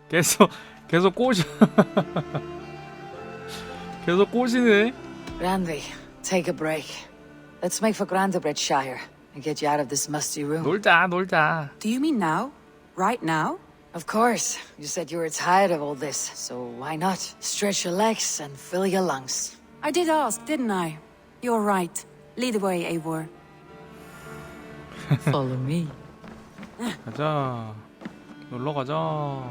계속 꼬시 계속 꼬시네. Ranvi, take a break. Let's make for Grantebridgeshire and get you out of this musty room. 놀자. Do you mean now? Right now? Of course. You said you were tired of all this, so why not? Stretch your legs and fill your lungs. I did ask, didn't I? You're right. Lead the way, Eivor. Follow me. 가자. 놀러 가자.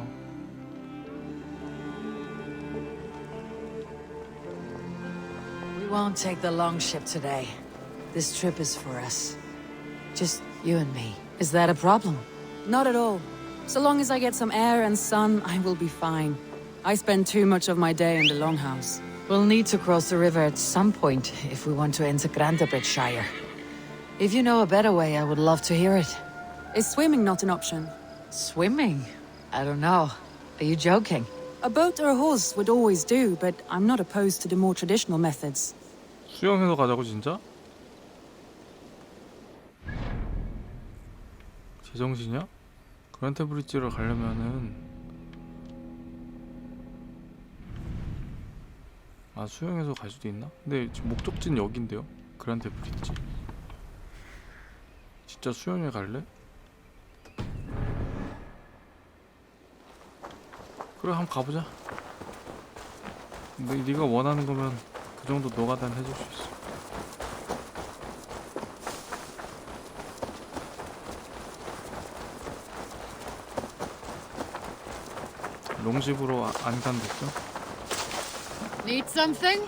We won't take the long ship today. This trip is for us. Just you and me. Is that a problem? Not at all. So long as I get some air and sun, I will be fine. I spend too much of my day in the Longhouse. We'll need to cross the river at some point if we want to enter Grantebridgeshire. If you know a better way, I would love to hear it. Is swimming not an option? Swimming? I don't know. Are you joking? A boat or a horse would always do, but I'm not opposed to the more traditional methods. 수영해서 가자고 진짜? 제정신이야? 그란테 브릿지를 가려면은 수영해서 갈 수도 있나? 근데 지금 목적지는 여긴데요? 그란테 브릿지. 진짜 수영해 갈래? 그래, 한번 가보자. 네가 원하는 거면 그 정도 노가다는 해줄 수 있어. 롱집으로 안 간댔죠? Need something?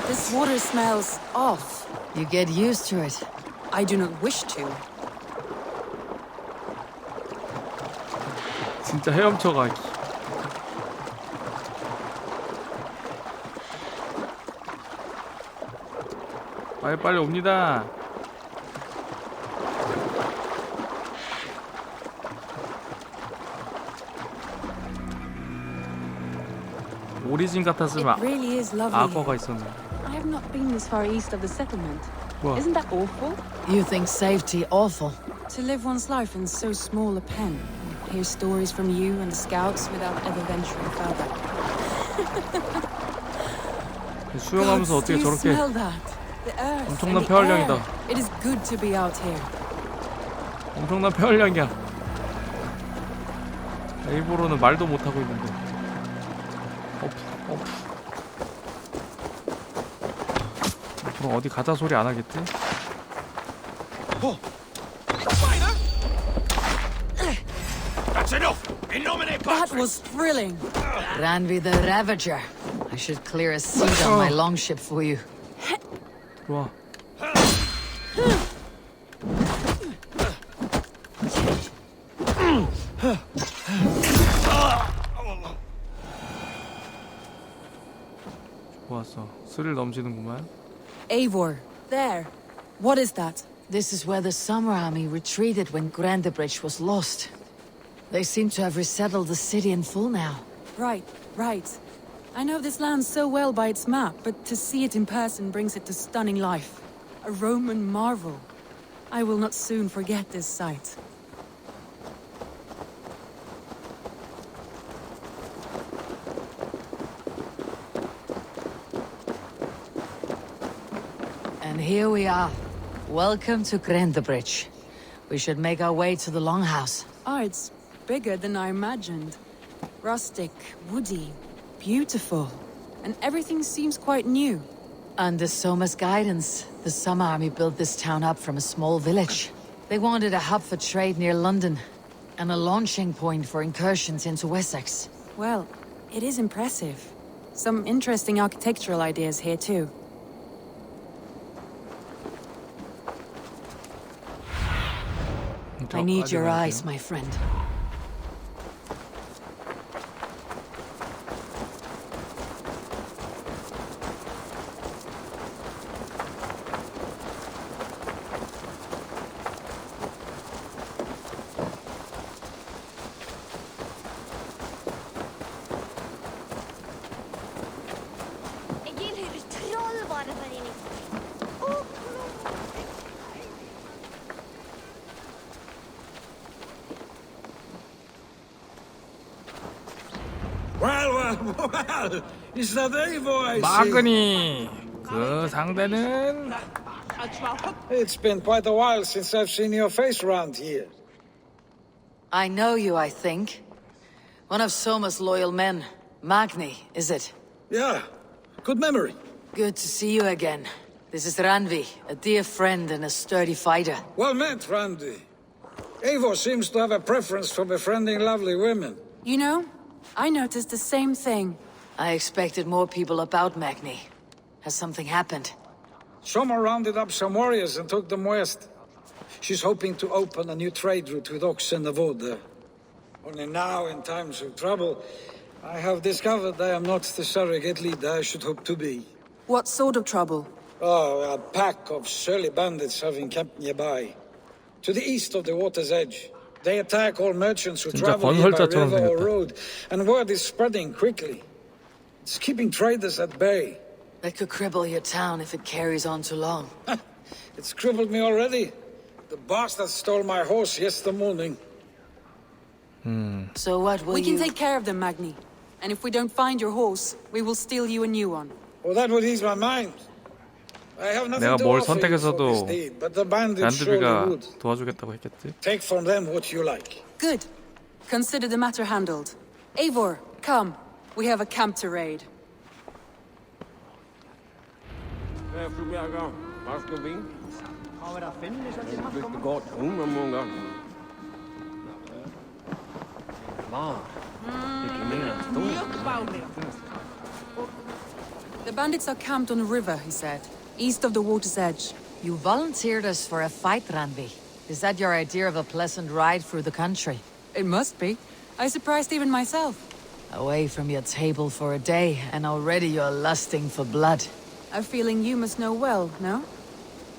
This water smells off. You get used to it. I do not wish to. 진짜 헤엄쳐 가기. 빨리 옵니다. 오리진 같았으면 It really is lovely. 악어가 있었네. I have not been this far east of the settlement. 뭐야? Isn't that awful? You think safety awful? To live one's life in so small a pen. Hear stories from you and the scouts without ever venturing further. 수영하면서 어떻게 Do you 저렇게 smell that? The earth 엄청난 and the 폐활량이다. air. It is good to be out here. 엄청난 폐활량이야. 일부러는 말도 못하고 있는데. 그럼 어디 가자 소리 안 하겠지? That was thrilling. Ranvi the Ravager. I should clear a seat on my longship for you. 들어와. 좋았어. 스릴 넘치는구만. Eivor, there. What is that? This is where the Summer Army retreated when Grantebridge was lost. They seem to have resettled the city in full now. Right. I know this land so well by its map, but to see it in person brings it to stunning life. A Roman marvel. I will not soon forget this sight. And here we are. Welcome to Grantebridge. We should make our way to the Longhouse. It's bigger than I imagined. Rustic, woody, beautiful. And everything seems quite new. Under Soma's guidance, the Summer Army built this town up from a small village. They wanted a hub for trade near London, and a launching point for incursions into Wessex. Well, it is impressive. Some interesting architectural ideas here too. I need your eyes, my friend. Well, is that Eivor I see? 마그니 그 상대는 It's been quite a while since I've seen your face around here. I know you, I think. One of Soma's loyal men. Magni, is it? Yeah, good memory. Good to see you again. This is Ranvi, a dear friend and a sturdy fighter. Well met, Randy. Eivor seems to have a preference for befriending lovely women. You know, I noticed the same thing. I expected more people about Magni. Has something happened? Soma rounded up some warriors and took them west. She's hoping to open a new trade route with Oxen of Oda. Only now, in times of trouble, I have discovered I am not the surrogate leader I should hope to be. What sort of trouble? Oh, a pack of surly bandits have encamped nearby. To the east of the water's edge. They attack all merchants who 진짜 travel here by 건설자처럼 river or 생겼다. road, and word is spreading quickly. It's keeping traders at bay. That could cripple your town if it carries on too long. It's crippled me already. The bastard stole my horse yesterday morning. So what will We can you... take care of them, Magni. And if we don't find your horse, we will steal you a new one. Well, that would ease my mind. I have nothing 내가 to 뭘 offer you for this 선택해서도 deed, but the bandits surely 란드비가 would. 도와주겠다고 했겠지. Take from them what you like. Good. Consider the matter handled. Eivor, come. We have a camp to raid. The bandits are camped on a river, he said, east of the water's edge. You volunteered us for a fight, Ranvi. Is that your idea of a pleasant ride through the country? It must be. I surprised even myself. Away from your table for a day, and already you're lusting for blood. A feeling you must know well, no?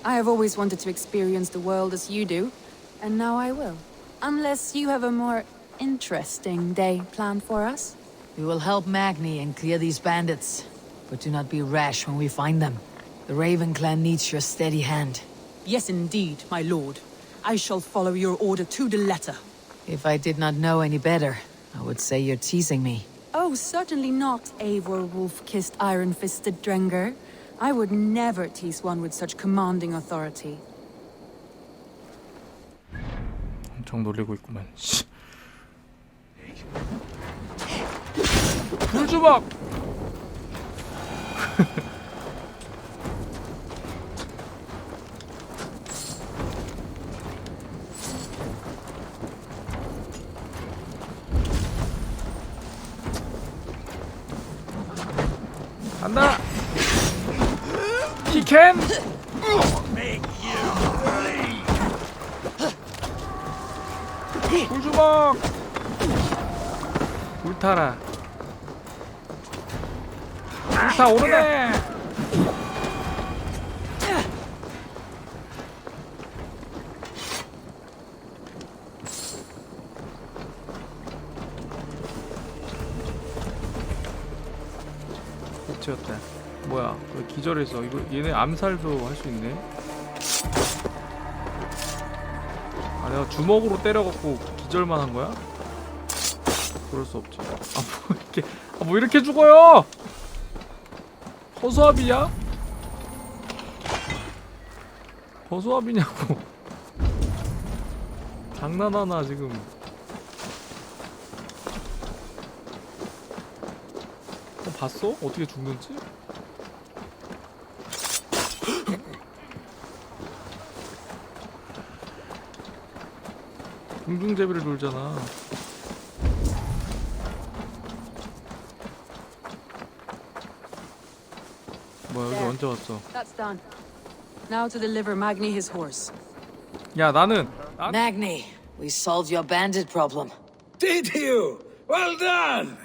I have always wanted to experience the world as you do, and now I will. Unless you have a more interesting day planned for us? We will help Magni and clear these bandits. But do not be rash when we find them. The Raven clan needs your steady hand. Yes, indeed, my lord. I shall follow your order to the letter. If I did not know any better, I would say you're teasing me. Oh, certainly not, Eivor wolf-kissed iron-fisted Drenger. I would never tease one with such commanding authority. 엄청 놀리고 있구만. 씨. 불주먹! 간다! He can! 불주먹! 불타라. 불타오르네! 미쳤다. 뭐야? 왜 기절했어? 이거 얘네 암살도 할 수 있네. 아 내가 주먹으로 때려갖고 기절만 한 거야? 그럴 수 없지. 뭐 이렇게 죽어요? 허수아비야? 허수아비냐고. 장난하나 지금. 봤어? 어떻게 죽는지? 공중제비를 돌잖아. 뭐야 여기 언제 왔어? That's done. Now to deliver Magni his horse. 야 나는 Magni, we solved your bandit problem. Did you? Well done!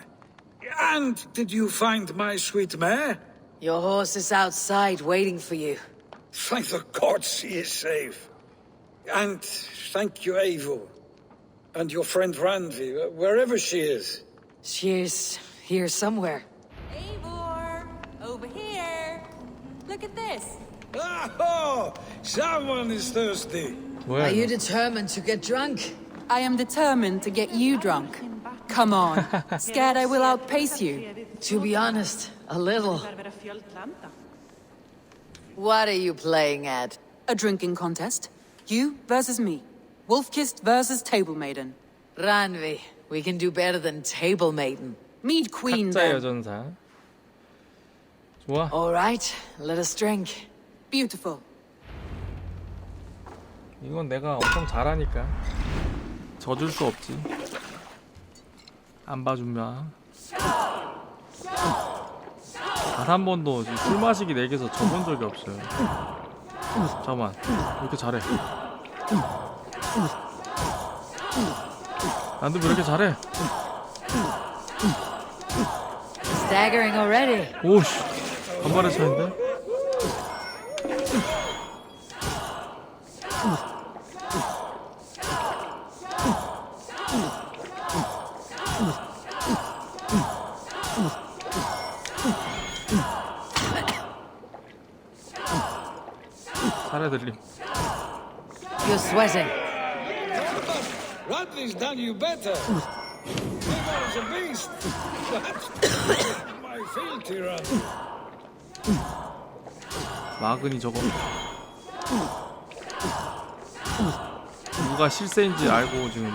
And did you find my sweet mare? Your horse is outside waiting for you. Thank the gods she is safe. And thank you, Eivor. And your friend Ranvi, wherever she is. She's here somewhere. Eivor, over here. Look at this. Oh, someone is thirsty. 뭐야? Are you 이거? determined to get drunk? I am determined to get you drunk. Come on. Scared I will outpace you? To be honest, a little. What are you playing at? A drinking contest. You versus me. Wolf-kissed versus table maiden. Ranvi, we can do better than table maiden. Mead queen 가짜 then. 여전사. 좋아. All right, let us drink. Beautiful. 이건 내가 엄청 잘하니까 져줄 수 없지. 안 봐주면. 단 한 번도 술 마시기 내게서 져본 적이 없어요. 잠깐만, 왜 이렇게 잘해? 난도 왜 이렇게 잘해? Staggering already. 오씨, 간발의 차인데? 잘해 들림. You're sweating. Radley's done you better. Evor's a beast. That's my fealty, Radley. 마근이 저거 누가 실세인지 알고 지금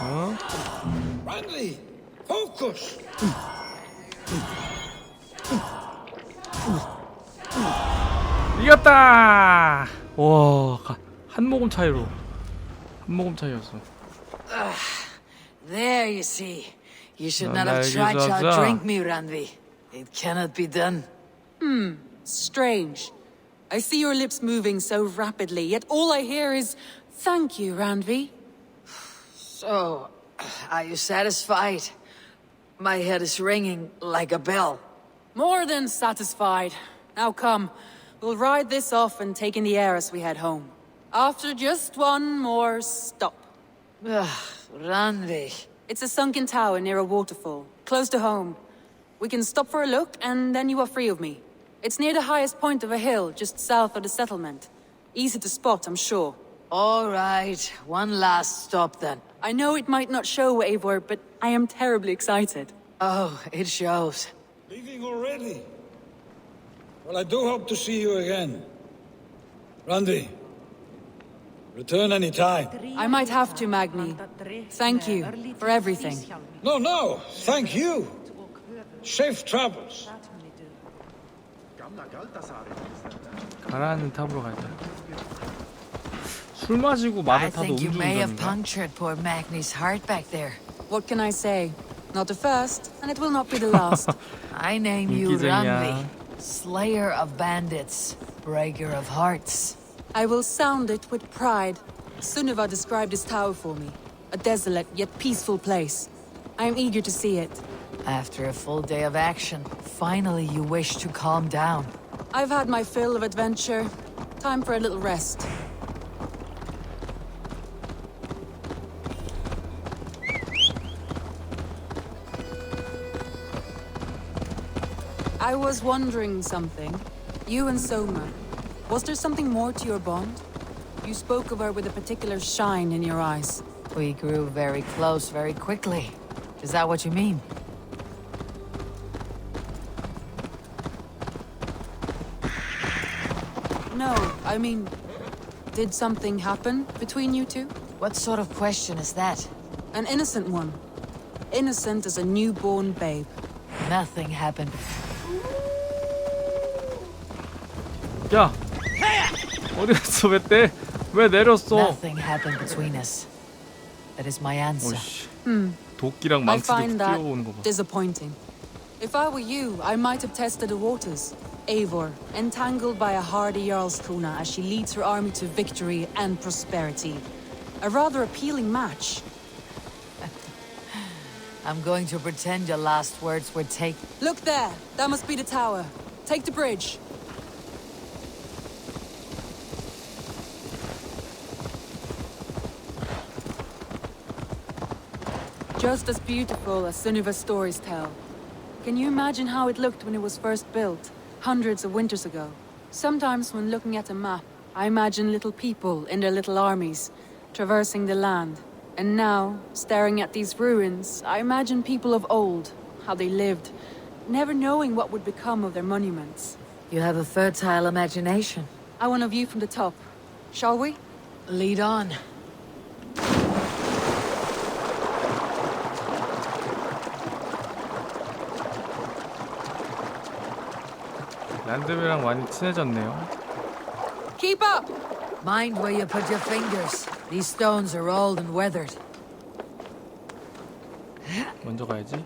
어? Radley, focus. 이겼다! 와, 한 모금 차이로 한 모금 차이였어. There you see. You should 넌 not have 날 tried to 이겨서. outdrink me, Ranvi. It cannot be done. Strange. I see your lips moving so rapidly, yet all I hear is, "Thank you, Ranvi." So, are you satisfied? My head is ringing like a bell. More than satisfied. Now come, we'll ride this off and take in the air as we head home. After just one more stop. Ranvi. It's a sunken tower near a waterfall, close to home. We can stop for a look, and then you are free of me. It's near the highest point of a hill, just south of the settlement. Easy to spot, I'm sure. All right, one last stop then. I know it might not show, Eivor, but I am terribly excited. Oh, it shows. Leaving already? Well, I do hope to see you again. Randy, return any time. I might have to, Magni. Thank you for everything. No, thank you. Safe travels. 가라앉는 탑으로 가자. 술 마시고 I 말을 타도 think you may have 음주운전인가? punctured poor Magni's heart back there. What can I say? Not the first, and it will not be the last. I name you 인기쟁이야. Ranvi, Slayer of Bandits, Breaker of Hearts. I will sound it with pride. Sunniva described this tower for me. A desolate yet peaceful place. I am eager to see it. After a full day of action, finally you wish to calm down. I've had my fill of adventure. Time for a little rest. I was wondering something. You and Soma. Was there something more to your bond? You spoke of her with a particular shine in your eyes. We grew very close very quickly. Is that what you mean? No, I mean, did something happen between you two? What sort of question is that? An innocent one. Innocent as a newborn babe. Nothing happened. 야! 어디 갔어? 왜 떼? 왜 내렸어? Nothing happened between us. That is my answer. 오씨. 도끼랑 I 망치도 find that 뛰어오는 거 봐. disappointing. If I were you, I might have tested the waters. Eivor, entangled by a hardy Jarlskona as she leads her army to victory and prosperity. A rather appealing match. I'm going to pretend your last words were take. Look there! That must be the tower. Take the bridge. Just as beautiful as Sunniva's stories tell. Can you imagine how it looked when it was first built? hundreds of winters ago. Sometimes when looking at a map, I imagine little people in their little armies, traversing the land. And now, staring at these ruins, I imagine people of old, how they lived, never knowing what would become of their monuments. You have a fertile imagination. I want a view from the top. Shall we? Lead on. 란드비랑 많이 친해졌네요. Keep up! Mind where you put your fingers. These stones are old and weathered. 먼저 가야지.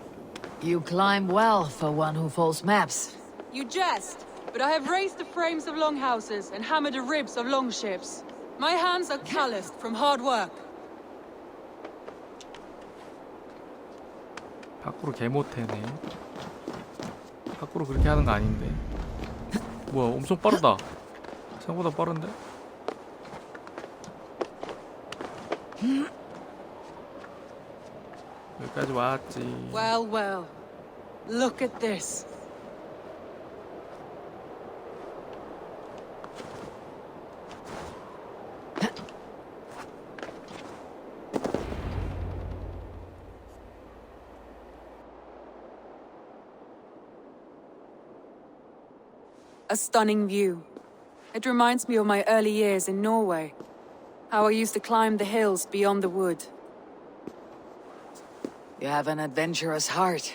You climb well for one who folds maps. You jest, but I have raised the frames of longhouses and hammered the ribs of longships. My hands are calloused from hard work. 밖으로 개 못해네. 밖으로 그렇게 하는 거 아닌데. 뭐야, 엄청 빠르다. 생각보다 빠른데? 여기까지 왔지. Well, well. Look at this. A stunning view. It reminds me of my early years in Norway. How I used to climb the hills beyond the wood. You have an adventurous heart.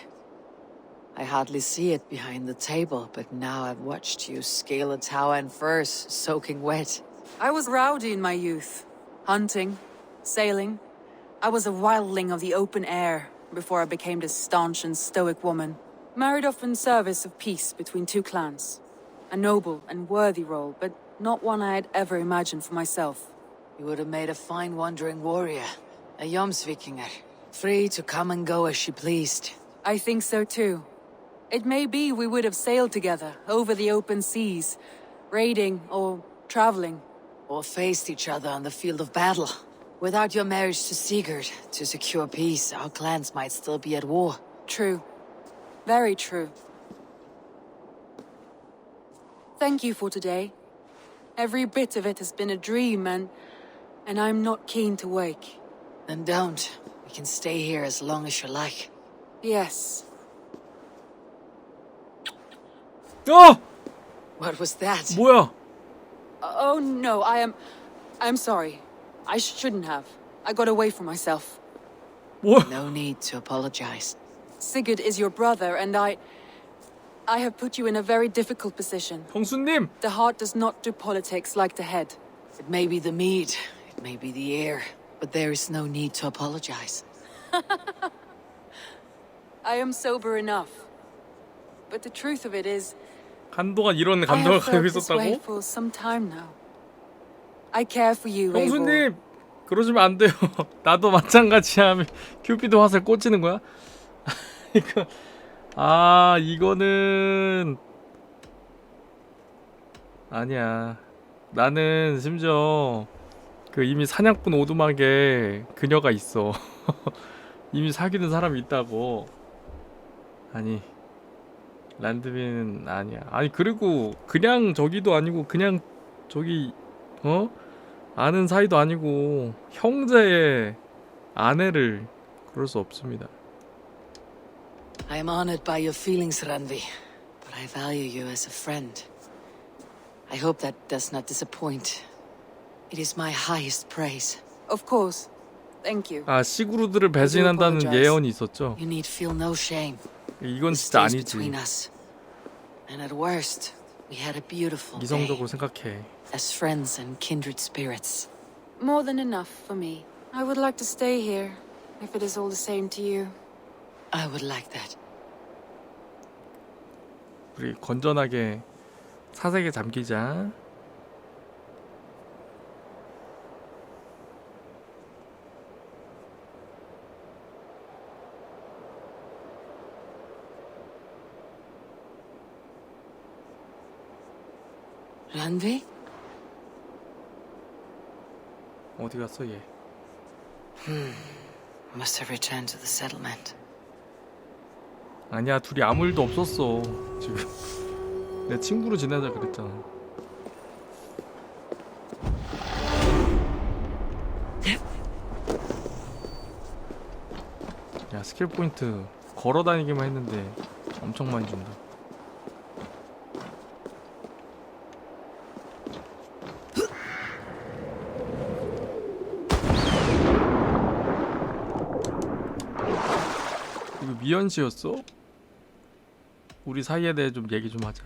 I hardly see it behind the table, but now I've watched you scale a tower in furs, soaking wet. I was rowdy in my youth. Hunting, sailing. I was a wildling of the open air before I became this staunch and stoic woman. Married off in service of peace between two clans. A noble and worthy role, but not one I had ever imagined for myself. You would have made a fine wandering warrior, a Jomsvikinger, free to come and go as she pleased. I think so too. It may be we would have sailed together over the open seas, raiding or traveling. Or faced each other on the field of battle. Without your marriage to Sigurd, to secure peace, our clans might still be at war. True. Very true. Thank you for today. Every bit of it has been a dream, and I'm not keen to wake. Then don't. We can stay here as long as you like. Yes. 어! What was that? 뭐야? Oh no, I'm sorry. I shouldn't have. I got away from myself. 뭐야? No need to apologize. Sigurd is your brother, and I have put you in a very difficult position. 형수님! The heart does not do politics like the head. It may be the mead, it may be the air, but there is no need to apologize. I am sober enough. But the truth of it is, 한동안 이런 I 감정을 have 가지고 felt this way 있었다고? for some time now. I care for you, Eivor. 형수님! 그러시면 안 돼요. 나도 마찬가지야. 큐피드 화살 꽂히는 거야? 이거 이거는 아니야. 나는 심지어 그 이미 사냥꾼 오두막에 그녀가 있어. 이미 사귀는 사람이 있다고. 아니 란드빈은 아니야. 아니 그리고 그냥 저기도 아니고 그냥 저기 아는 사이도 아니고 형제의 아내를 그럴 수 없습니다. I am honored by your feelings, Ranvi, but I value you as a friend. I hope that does not disappoint. It is my highest praise. Of course. Thank you. 시그루드를 배신한다는 예언이 있었죠. You need feel no shame. 이건 This 진짜 stays 아니지. between us. And at worst, we had a beautiful day 이성적으로 생각해. as friends and kindred spirits. More than enough for me. I would like to stay here, if it is all the same to you. I would like that. 우리 건전하게 사색에 잠기자. Ranvi? 어디 갔어 얘? Must have returned to the settlement. 아니야 둘이 아무 일도 없었어 지금. 내 친구로 지내자 그랬잖아. 야, 스킬 포인트 걸어다니기만 했는데 엄청 많이 준다. 이거 미연 씨였어? 우리 사이에 대해 좀 얘기 좀 하자.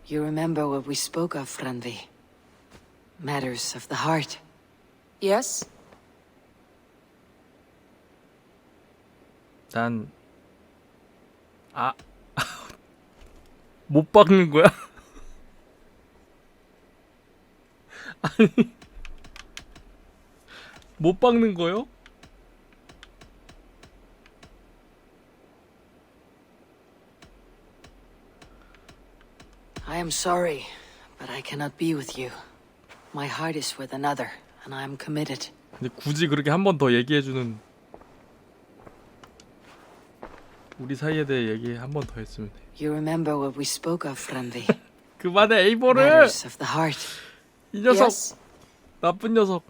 You remember what we spoke of, Randvi? Matters of the heart. Yes? 난 못 박는 거야? 아니, 못 박는 거요? I am sorry, but I cannot be with you. My heart is with another, and I am committed. 근데 굳이 그렇게 한 번 더 얘기해주는, 우리 사이에 대해 얘기 한 번 더 했으면 돼. You remember what we spoke of, Randvi? 그만해, 에이보를! Matters of the heart. 이 녀석! Yes? 나쁜 녀석.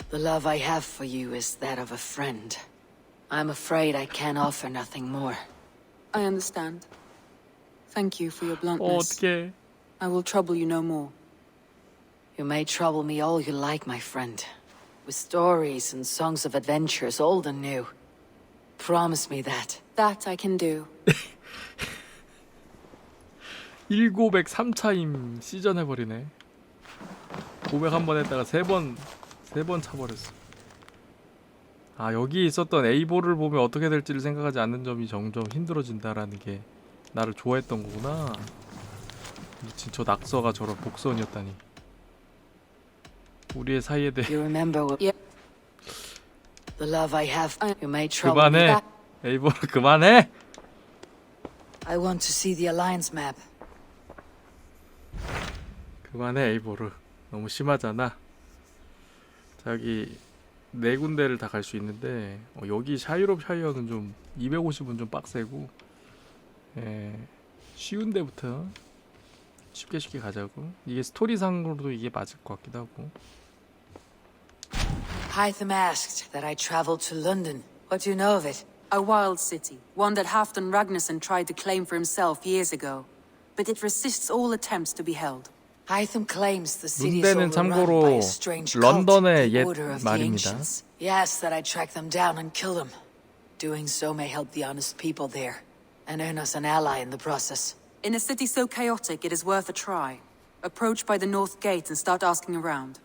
The love I have for you is that of a friend. I'm afraid I can offer nothing more. I understand. Thank you for your bluntness. 어떡해. I will trouble you no more. You may trouble me all you like, my friend. With stories and songs of adventures, old and new. Promise me that. That I can do. 1903차임 시전 해버리네. 고백 한 번 했다가 세 번 차버렸어. 아, 여기 있었던 에이보를 보면 어떻게 될지를 생각하지 않는 점이 점점 힘들어진다라는 게 나를 좋아했던 거구나. 미친, 저 낙서가 저런 복선이었다니. 우리의 사이에 대해 You remember what... Yeah. The love I have... You may trouble me. 그만해. 에이보를 그만해. I want to see the Alliance map. 그만해, 에이보르. 너무 심하잖아. 자, 여기 네 군데를 다 갈 수 있는데 여기 샤이롭 샤이어는 좀 250은 좀 빡세고, 쉬운 데부터 쉽게 가자고. 이게 스토리상으로도 이게 맞을 것 같기도 하고. Hytham asked that I travel to London. What do you know of it? A wild city, one that Halfdan Ragnarsson tried to claim for himself years ago. But it resists all attempts to be held. Hytham claims the city is 문대는 overrun by 참고로 a strange cult, 런던의 the 옛 Order of the 말입니다. Ancients. He asks that I track them down and kill them. Doing so may help the honest people there, and earn us an ally in the process. In a city so chaotic, it is worth a try. Approach by the north gate and start asking around.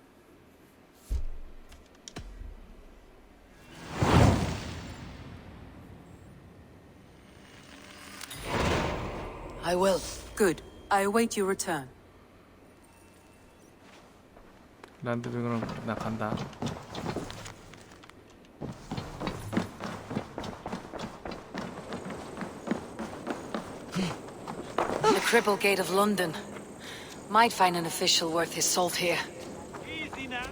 I will. Good. I await your return. 란드 그럼 나 간다. The Cripple Gate of London. Might find an official worth his salt here. Easy now.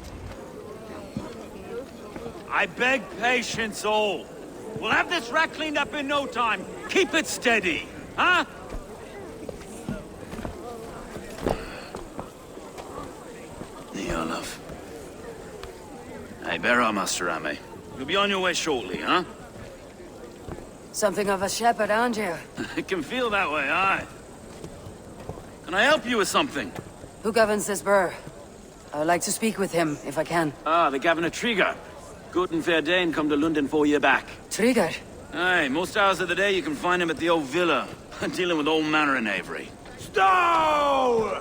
I beg patience, all. We'll have this rat cleaned up in no time. Keep it steady, huh? Neolov. Hey, bear up, Master Ame. You'll be on your way shortly, huh? Something of a shepherd, aren't you? It can feel that way, aye. Can I help you with something? Who governs this burr? I would like to speak with him, if I can. Ah, the Governor Trigger. Good and fair Dane come to London 4 year back. Trigger? Aye, most hours of the day you can find him at the old villa, dealing with all manner in Avery. Stow!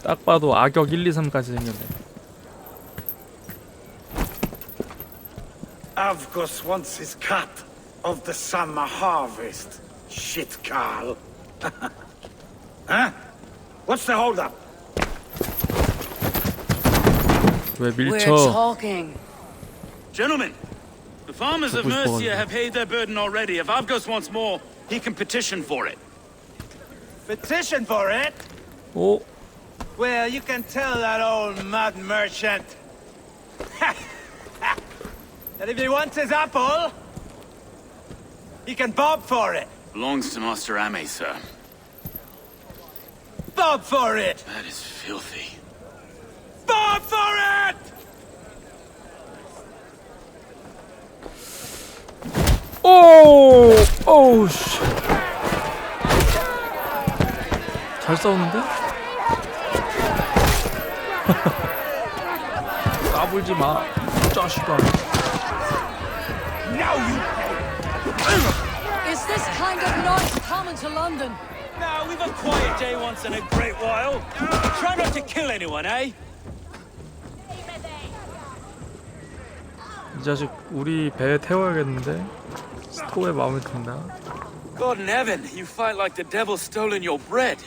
딱 봐도 악역 1, 2, 3까지 생겼네. Avgos wants his cut of the summer harvest. Shit, Carl. Huh? What's the holdup? 왜 We're 밀쳐? talking. Gentlemen, the farmers of Who's Mercia born? have paid their burden already. If Avgos wants more, he can petition for it. Petition for it? 오, Well, you can tell that old mud merchant. And if he wants his apple, he can bob for it. Belongs to Master Ame, sir. Bob for it! That is filthy. Bob for it! 오! 오우 씨. 잘 싸우는데? 까불지 마. 자식아. Now you pay! Is this kind of noise common to London? Now we've a quiet day once in a great while. Try not to kill anyone, eh? 이 자식 우리 배에 태워야겠는데? 스토어에 마음에 든다. God in heaven, you fight like the devil's stolen your bread.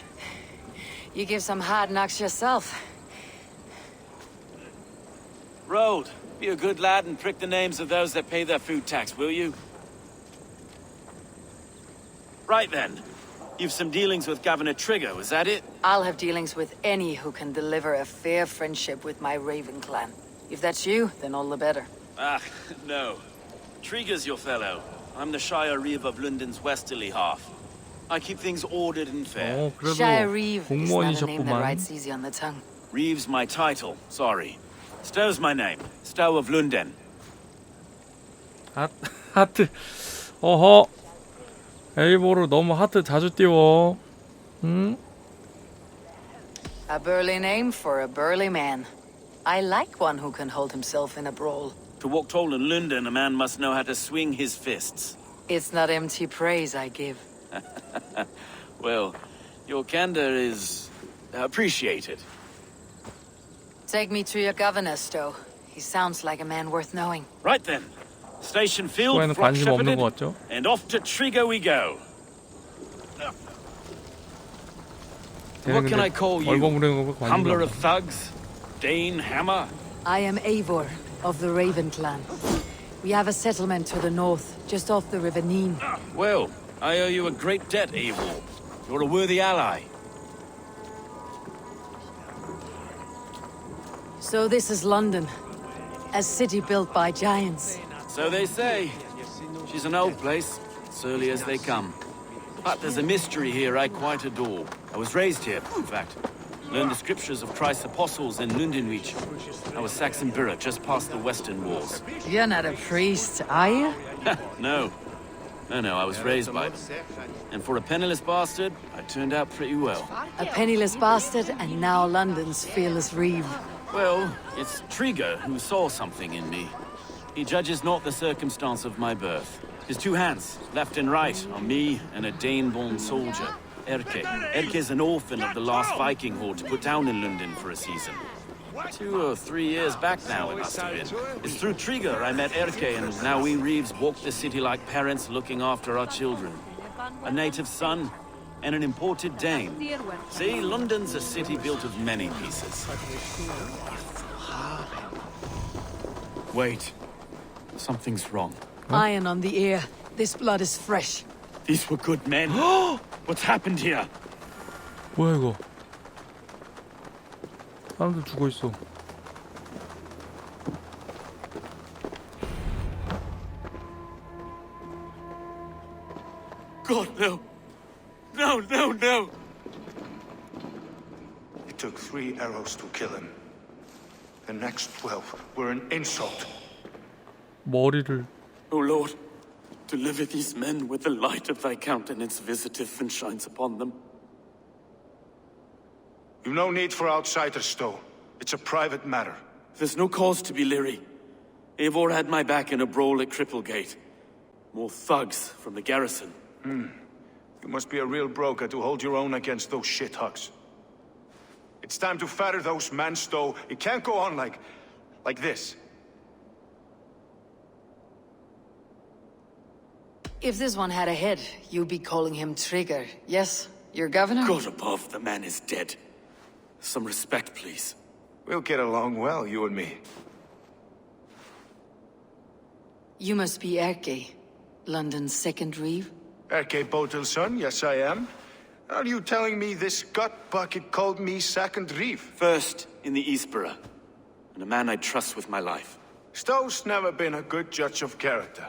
You give some hard knocks yourself. Road, be a good lad and prick the names of those that pay their food tax, will you? Right then. You've some dealings with Governor Trigger, was that it? I'll have dealings with any who can deliver a fair friendship with my Raven clan. If that's you, then all the better. Ah, no. Trigger's your fellow. I'm the Shire Reeve of London's westerly half. I keep things ordered and fair. 그래도 Shire Reeve is not a name that 공무원이셨구만. rides easy on the tongue. Reeve's my title, sorry. Stow's my name. Stow of Lunden. 하트. 어허. 에이보를 너무 하트 자주 띄워. 응? A burly name for a burly man. I like one who can hold himself in a brawl. To walk tall in London, a man must know how to swing his fists. It's not empty praise I give. Well, your candor is appreciated. Take me to your governor, Stowe. He sounds like a man worth knowing. Right then. Station field, 스토어에는 flock 관심 없는 것 shepherded, 같죠? and off to Trigger we go. What can I call you? 얼버무리는 거 관심 Humbler of 없어. thugs? Dane Hammer? I am Eivor of the Raven clan. We have a settlement to the north, just off the River Nene. Well, I owe you a great debt, Eivor. You're a worthy ally. So this is London, a city built by giants. So they say. She's an old place, surly as they come. But there's a mystery here I quite adore. I was raised here, in fact. Learned the scriptures of Christ's apostles in Lundenreach. I was Saxon Borough, just past the western walls. You're not a priest, are you? No. No, I was raised by them. And for a penniless bastard, I turned out pretty well. A penniless bastard and now London's fearless reeve. Well, it's Trigger who saw something in me. He judges not the circumstance of my birth. His two hands, left and right, are me and a Dane-born soldier, Erke. Erke's an orphan of the last Viking horde put down in London for a season. 2 or 3 years back now, it must have been. It's through Trigger I met Erke, and now we Reeves walk the city like parents looking after our children. A native son and an imported Dane. See, London's a city built of many pieces. Wait. Something's wrong. Iron on the ear. This blood is fresh. These were good men. What's happened here? 뭐야 이거? 사람들 죽어 있어. God, no. No. It took 3 arrows to kill him. The next 12 were an insult. 머리를. O Lord, deliver these men with the light of thy countenance visiteth and shines upon them. You've no need for outsiders, Stowe. It's a private matter. There's no cause to be leery. Eivor had my back in a brawl at Cripplegate. More thugs from the garrison. You must be a real broker to hold your own against those shithugs. It's time to fetter those men, Stowe. It can't go on like this. If this one had a head, you'd be calling him Trigger. Yes? Your governor? God above, the man is dead. Some respect, please. We'll get along well, you and me. You must be Erke, London's second reeve. Erke Botil's son, yes I am. Are you telling me this gut bucket called me second reef? First in the Eastborough, and a man I trust with my life. Stowe's never been a good judge of character.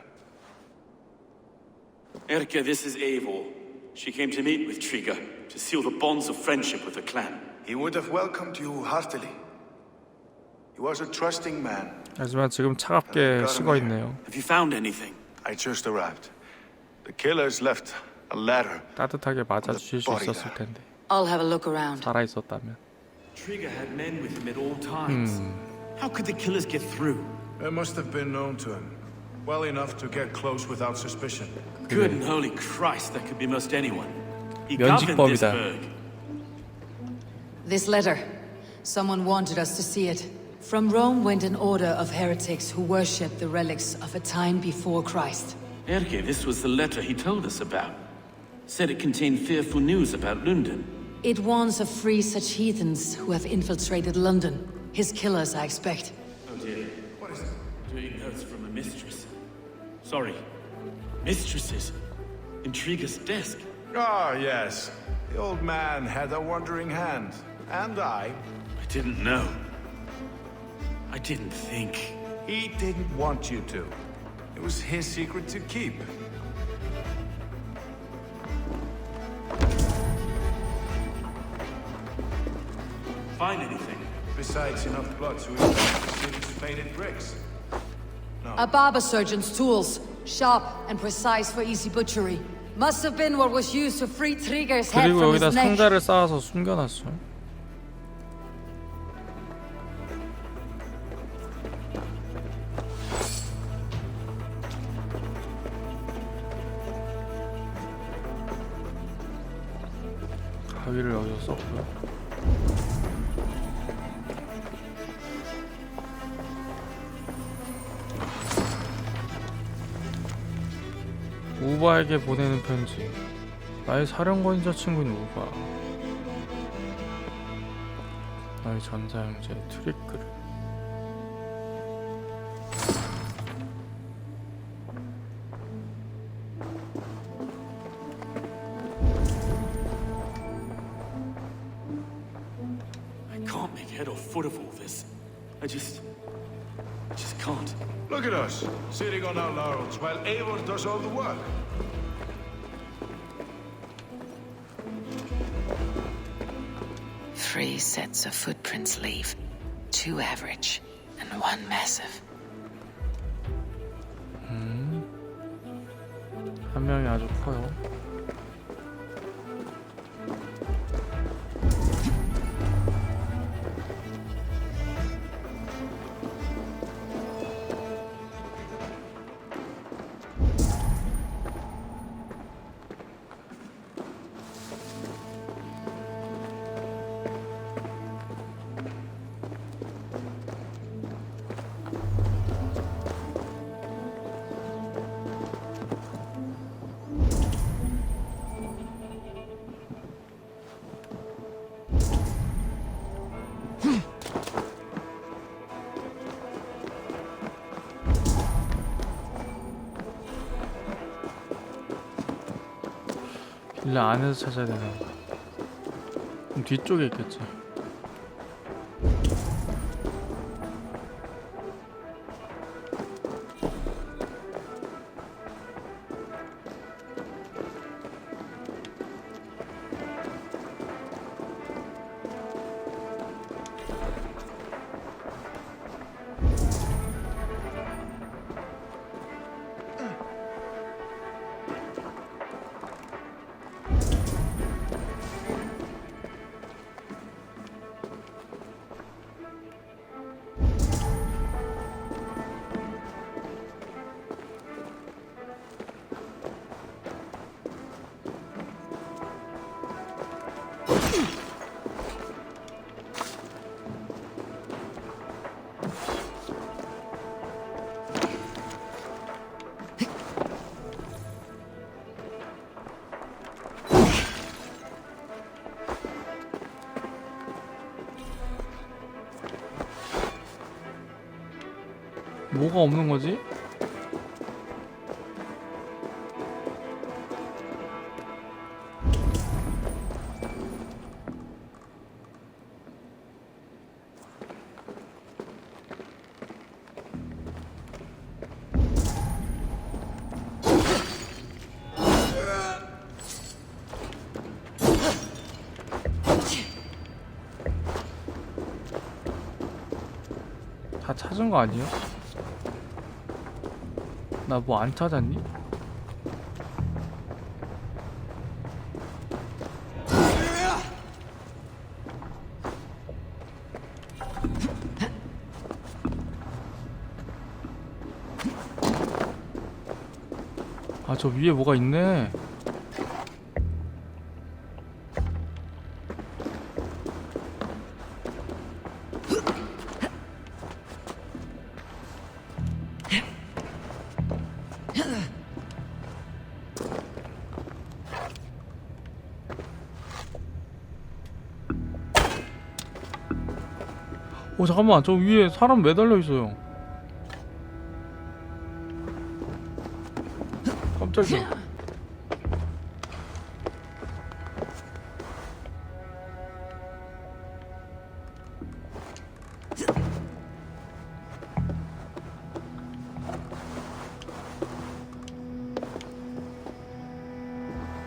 Erke, this is Eivor. She came to meet with Triga, to seal the bonds of friendship with the clan. He would have welcomed you heartily. He was a trusting man. 하지만 지금 차갑게 식어 있네요. Have you found anything? I just arrived. The killers left a ladder. 따뜻하게 맞아 주실 수 있었을 텐데. I'll have a look around. 살아 있었다면. Triga had men with him at all times. How could the killers get through? They must have been known to him. Well enough to get close without suspicion. Good and holy Christ, that could be most anyone. He governed this 면직범이다. burg. This letter. Someone wanted us to see it. From Rome went an order of heretics who worshipped the relics of a time before Christ. Erke, this was the letter he told us about. Said it contained fearful news about London. It warns of free such heathens who have infiltrated London. His killers, I expect. Oh dear. What is it? Doing notes from a mistress. Sorry. Mistresses. Intriga's desk. Ah, yes. The old man had a wandering hand. And I didn't know. I didn't think. He didn't want you to. It was his secret to keep. Find anything? Besides enough blood to eat city's faded bricks. A barber surgeon's tools. Sharp and precise for easy butchery. Must have been what was used to free Triga's head 그리고 from his 여기다 neck. 상자를 쌓아서 숨겨놨어. 가위를 여기서 썼고요. 우바에게 보내는 편지. 나의 사령관이자 친구인 우바. 나의 전사 형제 트리크를. I can't make head or foot of all this. I just can't. Look at us, sitting on our laurels while Eivor does all the work. Three sets of footprints leave. 2 average and 1 massive. 한 명이 아주 커요. 빌라 안에서 찾아야 되나? 그럼 뒤쪽에 있겠지. 뭐가 없는 거지? 찾은 거 아니야? 나 뭐 안 찾았니? 아, 저 위에 뭐가 있네. 잠깐만, 저 위에 사람 매달려 있어요. 깜짝이야.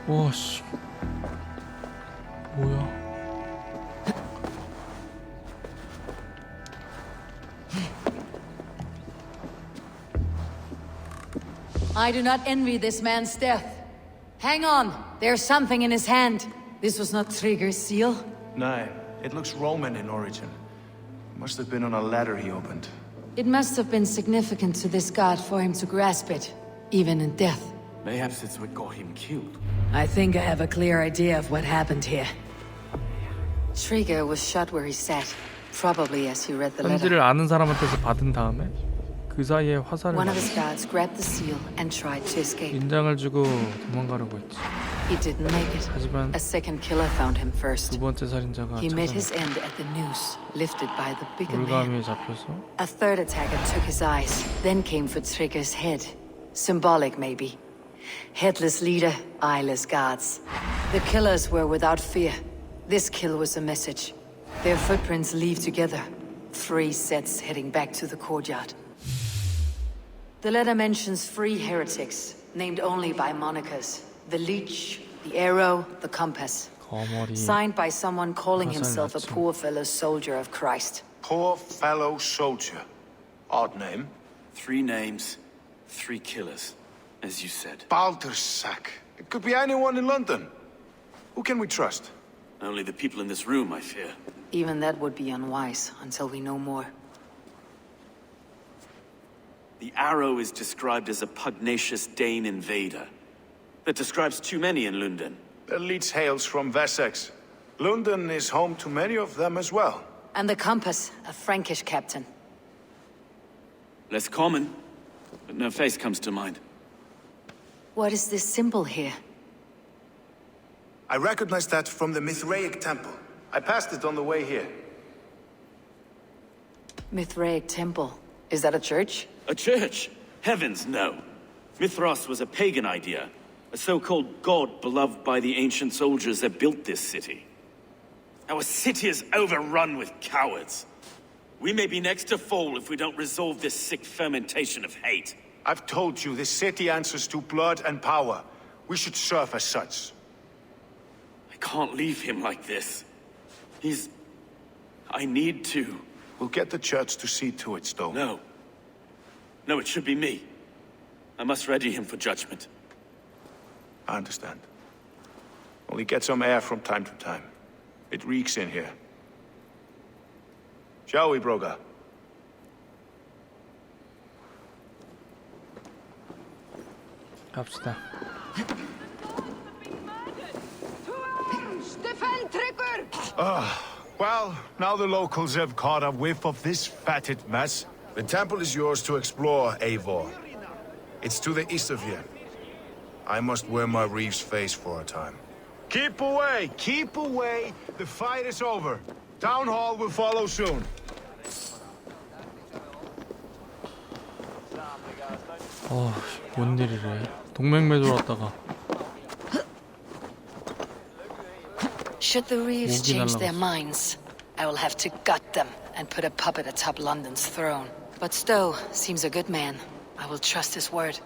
와씨, 뭐야? I do not envy this man's death. Hang on, there's something in his hand. This was not Trigger's seal. No, it looks Roman in origin. Must have been on a ladder he opened. It must have been significant to this god for him to grasp it, even in death. Mayhaps it's what got him killed. I think I have a clear idea of what happened here. Trigger was shot where he sat, probably as he read the letter. 편지를 아는 사람한테서 받은 다음에 그 사이에 화살을 One of his 맞았어. guards grabbed the seal and tried to escape. 인장을 주고 도망가려고 했지. He didn't make it. 하지만 A second killer found him first. 두 번째 살인자가 He met his 찾아냈어. end at the noose, lifted by the bigger man. 물감에 잡혀서 A third attacker took his eyes, then came for Trigger's head. Symbolic, maybe. Headless leader, eyeless guards. The killers were without fear. This kill was a message. Their footprints leave together. 3 sets heading back to the courtyard. The letter mentions 3 heretics, named only by monikers. The Leech, the Arrow, the Compass. 거머리. Signed by someone calling himself a 맞죠. poor fellow soldier of Christ. Poor fellow soldier. Odd name. 3 names, 3 killers, as you said. Baldersack. It could be anyone in London. Who can we trust? Only the people in this room, I fear. Even that would be unwise until we know more. The Arrow is described as a pugnacious Dane invader. That describes too many in London. The Leech hails from Wessex. London is home to many of them as well. And the Compass, a Frankish captain. Less common, but no face comes to mind. What is this symbol here? I recognize that from the Mithraic temple. I passed it on the way here. Mithraic Temple. Is that a church? A church? Heavens, no. Mithras was a pagan idea. A so-called god beloved by the ancient soldiers that built this city. Our city is overrun with cowards. We may be next to fall if we don't resolve this sick fermentation of hate. I've told you, this city answers to blood and power. We should serve as such. I can't leave him like this. I need to. We'll get the church to see to it, Stowe. No. No, it should be me. I must ready him for judgment. I understand. Only get some air from time to time. It reeks in here. Shall we, Broga? 갑시다. Well, now the locals have caught a whiff of this fatted mess. The temple is yours to explore, Eivor. It's to the east of here. I must wear my Reeve's face for a time. Keep away! Keep away! The fight is over. Town hall will follow soon. 뭔 일이래. 동맹 맺으러 Should the Reeves 목이 change their 날라갔어. minds, I will have to gut them and put a puppet atop London's throne. But Stowe seems a good man. I will trust his word.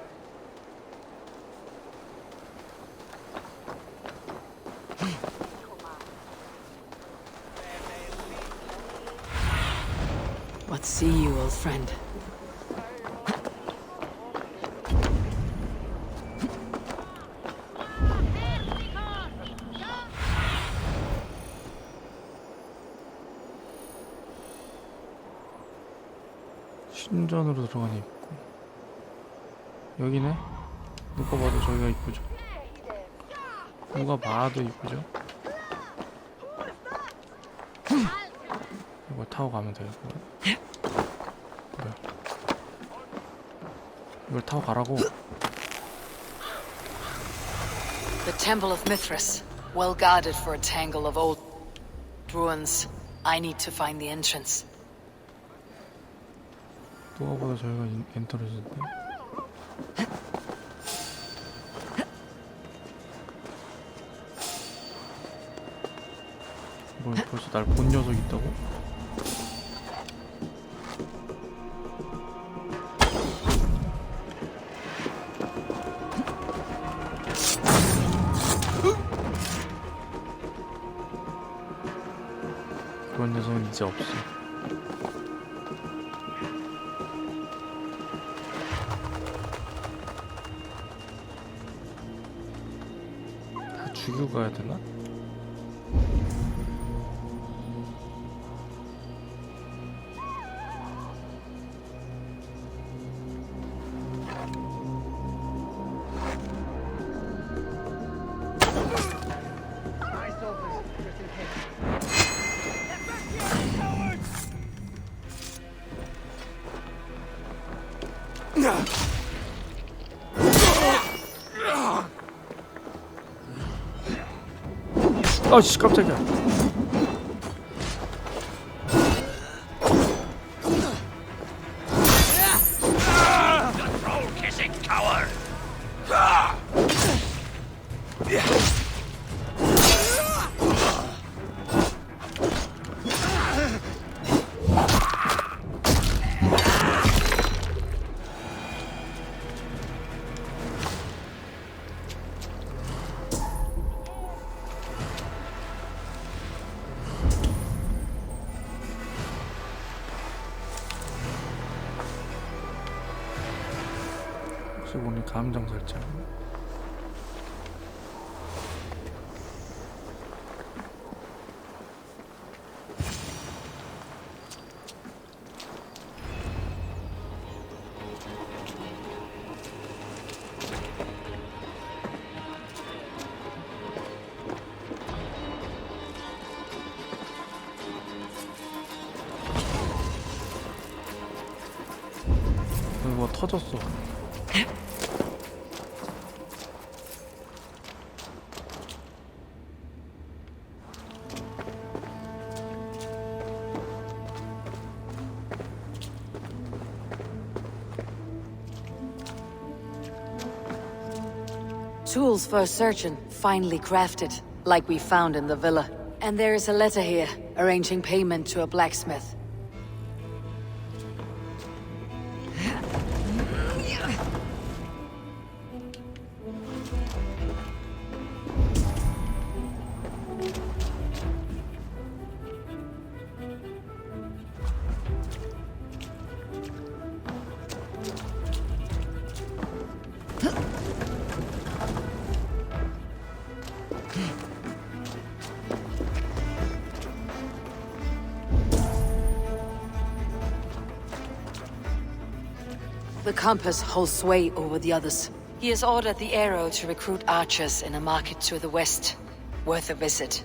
What see you, old friend. 신전으로 들어가는 입구. 여기네? 누가 봐도 저기가 이쁘죠. 누가 봐도 이쁘죠. 이걸 타고 가면 되고. 뭐야? 이걸 타고 가라고. The Temple of Mithras, well guarded for a tangle of old ruins. I need to find the entrance. 누가 봐도 저희가 엔터리스인데. 뭐 벌써 날 본 녀석 있다고? 그런 녀석은 이제 없어. 죽이고 가야 되나? 아씨 깜짝이야. 혹시 오늘 감정 설정. 뭐 터졌어. Tools for a surgeon, finely crafted, like we found in the villa. And there is a letter here, arranging payment to a blacksmith. The compass holds sway over the others. He has ordered the arrow to recruit archers in a market to the west. Worth a visit.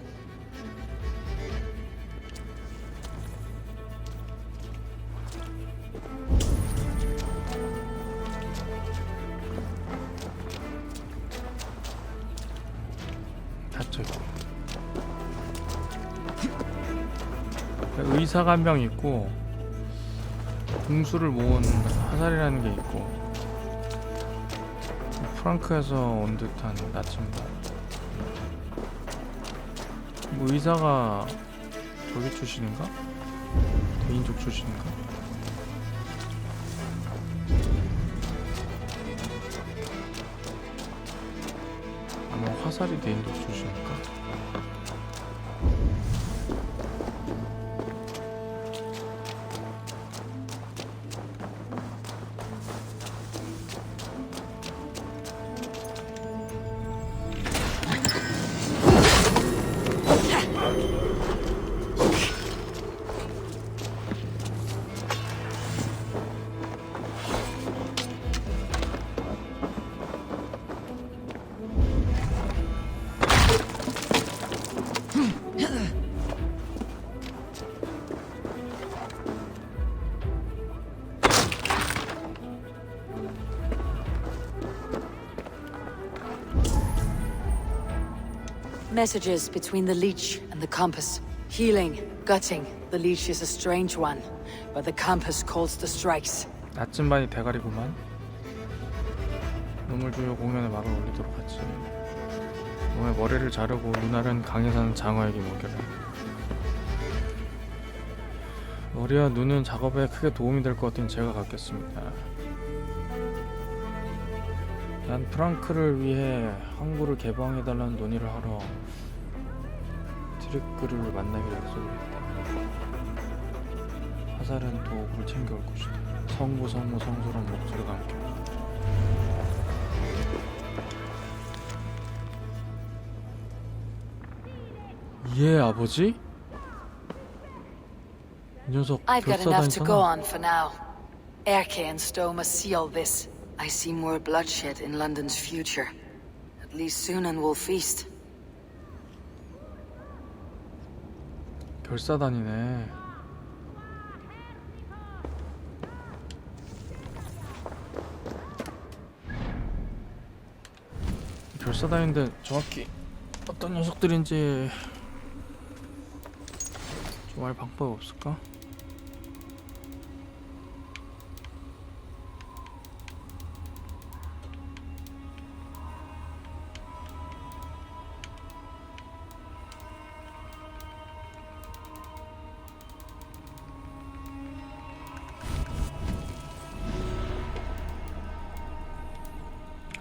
닫혀있고. 의사가 한 명 있고 궁수를 모은 화살이라는 게 있고 프랑크에서 온 듯한 나침반. 뭐 의사가 저기 출신인가? 대인족 출신인가? 아마 화살이 대인족 출신인가? Messages between the leech and the compass. Healing, gutting. The leech is a strange one, but the compass calls the strikes. 나침반이 대가리구만. 놈을 주요 공연에 말을 올리도록 하지. 놈의 머리를 자르고 눈알은 강에 사는 장어에게 먹여라. 머리와 눈은 작업에 크게 도움이 될 것 같으니 제가 갖겠습니다. 난 프랑크를 위해 항구를 개방해달라는 논의를 하러 트리크를 만나기로 약속을 했다. 화살은 도구를 챙겨올 것이다. 성소란 목소리가 함께. 예, 아버지? 이 녀석 I've got enough to go 별사다니잖아. on for now. Erke and Stowe must see all this. I see more bloodshed in London's future. At least Sunan will feast. 별사단이네. 별사단인데 정확히 어떤 녀석들인지 좀 알 방법이 없을까?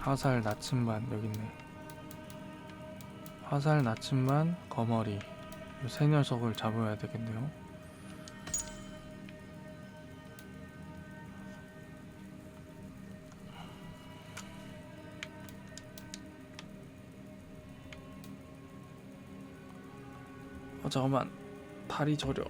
화살, 나침반 여기 있네. 화살, 나침반, 거머리. 이 세 녀석을 잡아야 되겠네요. 잠깐만, 다리 저려.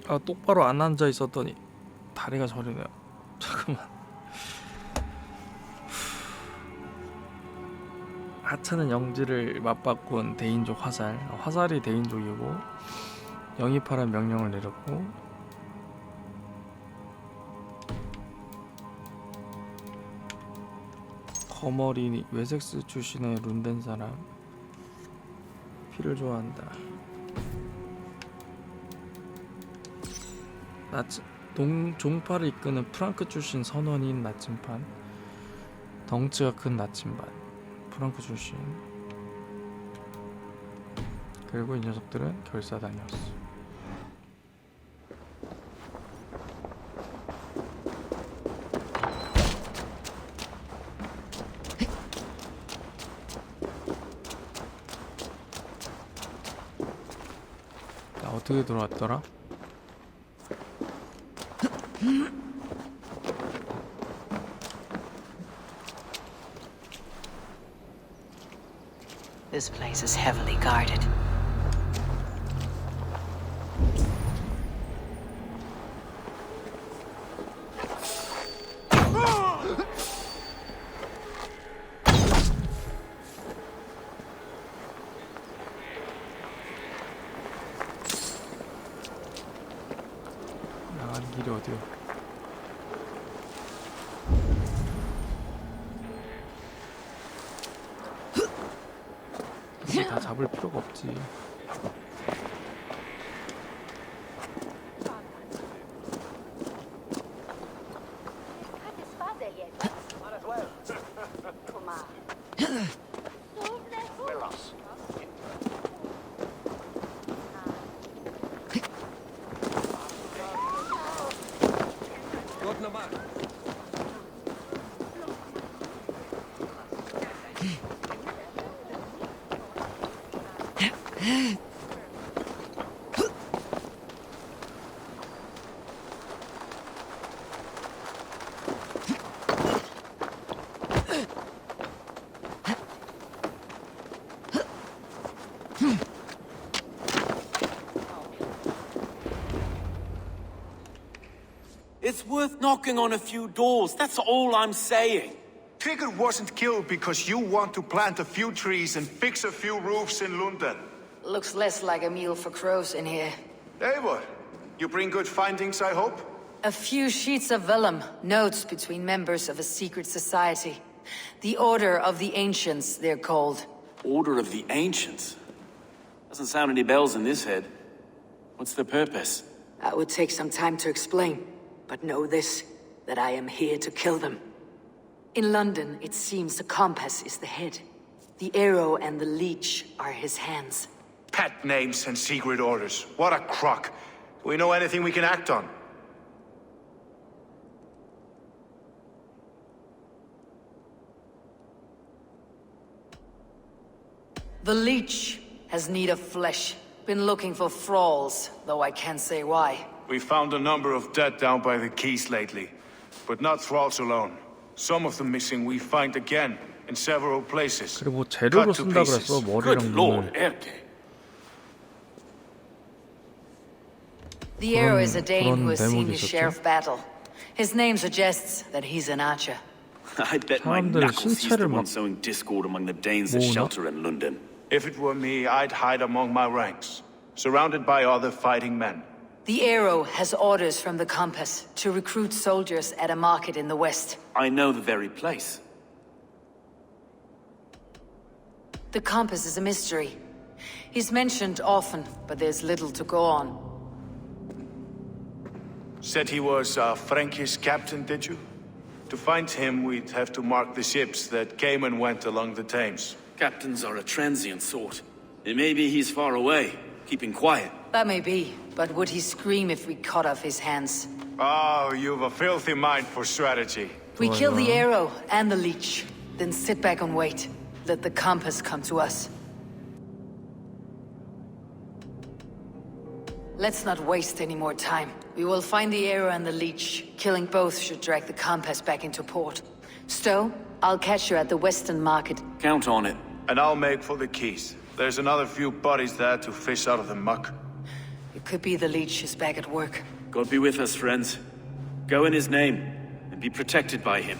아, 똑바로 안 앉아 있었더니 다리가 저리네요. 잠깐만. 하찮은 영지를 맞바꾼 대인족 화살. 화살이 대인족이고 영입하라는 명령을 내렸고, 거머리 웨섹스 출신의 룬덴 사람. 피를 좋아한다. 종파를 이끄는 프랑크 출신 선원인 나침반. 덩치가 큰 나침반. 프랑크 출신. 그리고 이 녀석들은 결사단이었어. 나 어떻게 돌아왔더라? This place is heavily guarded. 나가는 길이 어디야? 이게 다 잡을 필요가 없지. It's worth knocking on a few doors. That's all I'm saying. Trigger wasn't killed because you want to plant a few trees and fix a few roofs in London. Looks less like a meal for crows in here. Eivor, you bring good findings, I hope? A few sheets of vellum, notes between members of a secret society. The Order of the Ancients, they're called. Order of the Ancients? Doesn't sound any bells in this head. What's the purpose? That would take some time to explain, but know this, that I am here to kill them. In London, it seems the compass is the head. The arrow and the leech are his hands. Pet names and secret orders. What a crock. Do we know anything we can act on? The leech has need of flesh. Been looking for thralls, though I can't say why. We found a number of dead down by the quays lately. But not thralls alone. Some of the missing we find again in several places. 그리고 재료로 Cut to 쓴다 pieces. 그랬어. Good 머리랑 lord, 눈을. Erke. The arrow is a Dane who has 그런 seen 대목이 his 있었죠? share of battle. His name suggests that he's an archer. I bet my 사람들 knuckles he's the 신체를 one 막 sowing discord among the Danes that 모으나? shelter in London. If it were me, I'd hide among my ranks, surrounded by other fighting men. The arrow has orders from the compass to recruit soldiers at a market in the west. I know the very place. The compass is a mystery. He's mentioned often, but there's little to go on. Said he was a Frankish captain, did you? To find him, we'd have to mark the ships that came and went along the Thames. Captains are a transient sort. It may be he's far away, keeping quiet. That may be, but would he scream if we cut off his hands? Oh, you've a filthy mind for strategy. We kill the arrow and the leech, then sit back and wait. Let the compass come to us. Let's not waste any more time. We will find the arrow and the leech. Killing both should drag the compass back into port. Stowe, I'll catch you at the Western Market. Count on it. And I'll make for the quays. There's another few bodies there to fish out of the muck. It could be the leech is back at work. God be with us, friends. Go in his name, and be protected by him.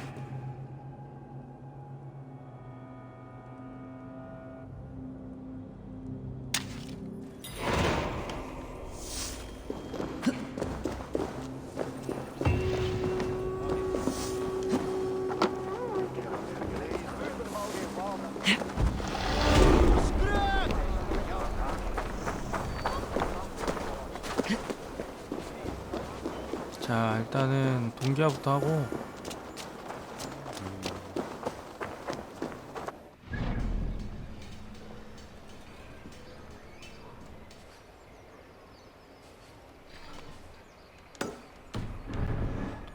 자, 일단은 동기화부터 하고.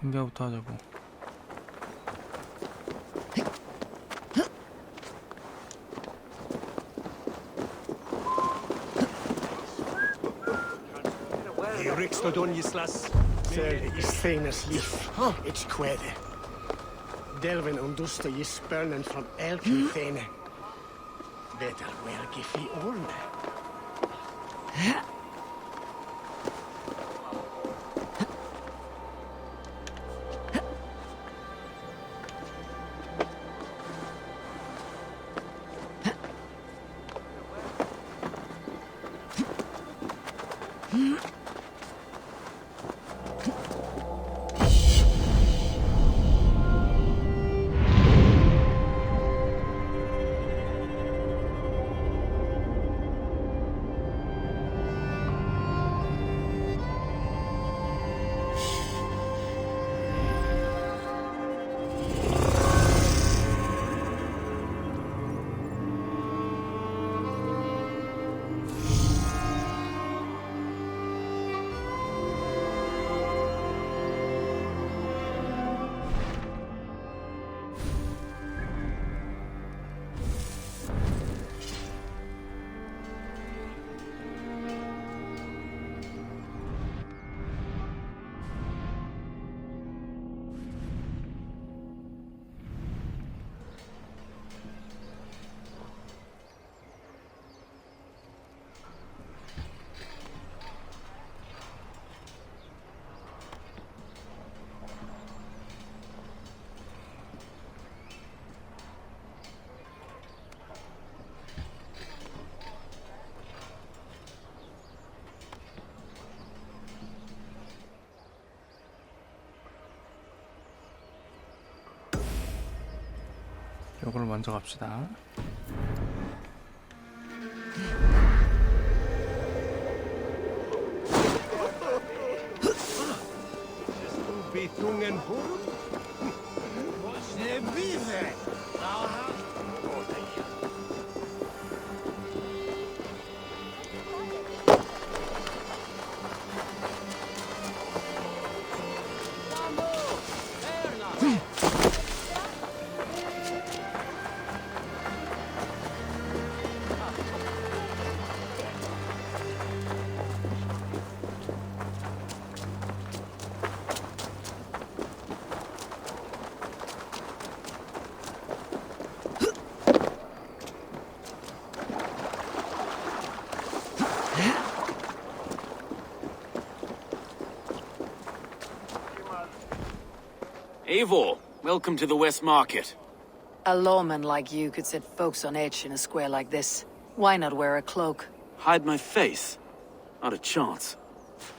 동기화부터 하자고. Sel is famous leaf. It's quede. Delven undusta is burnen from elken thene. Better work if he orne. 이쪽으로 먼저 갑시다. Eivor, welcome to the West Market. A lawman like you could set folks on edge in a square like this. Why not wear a cloak? Hide my face? Not a chance.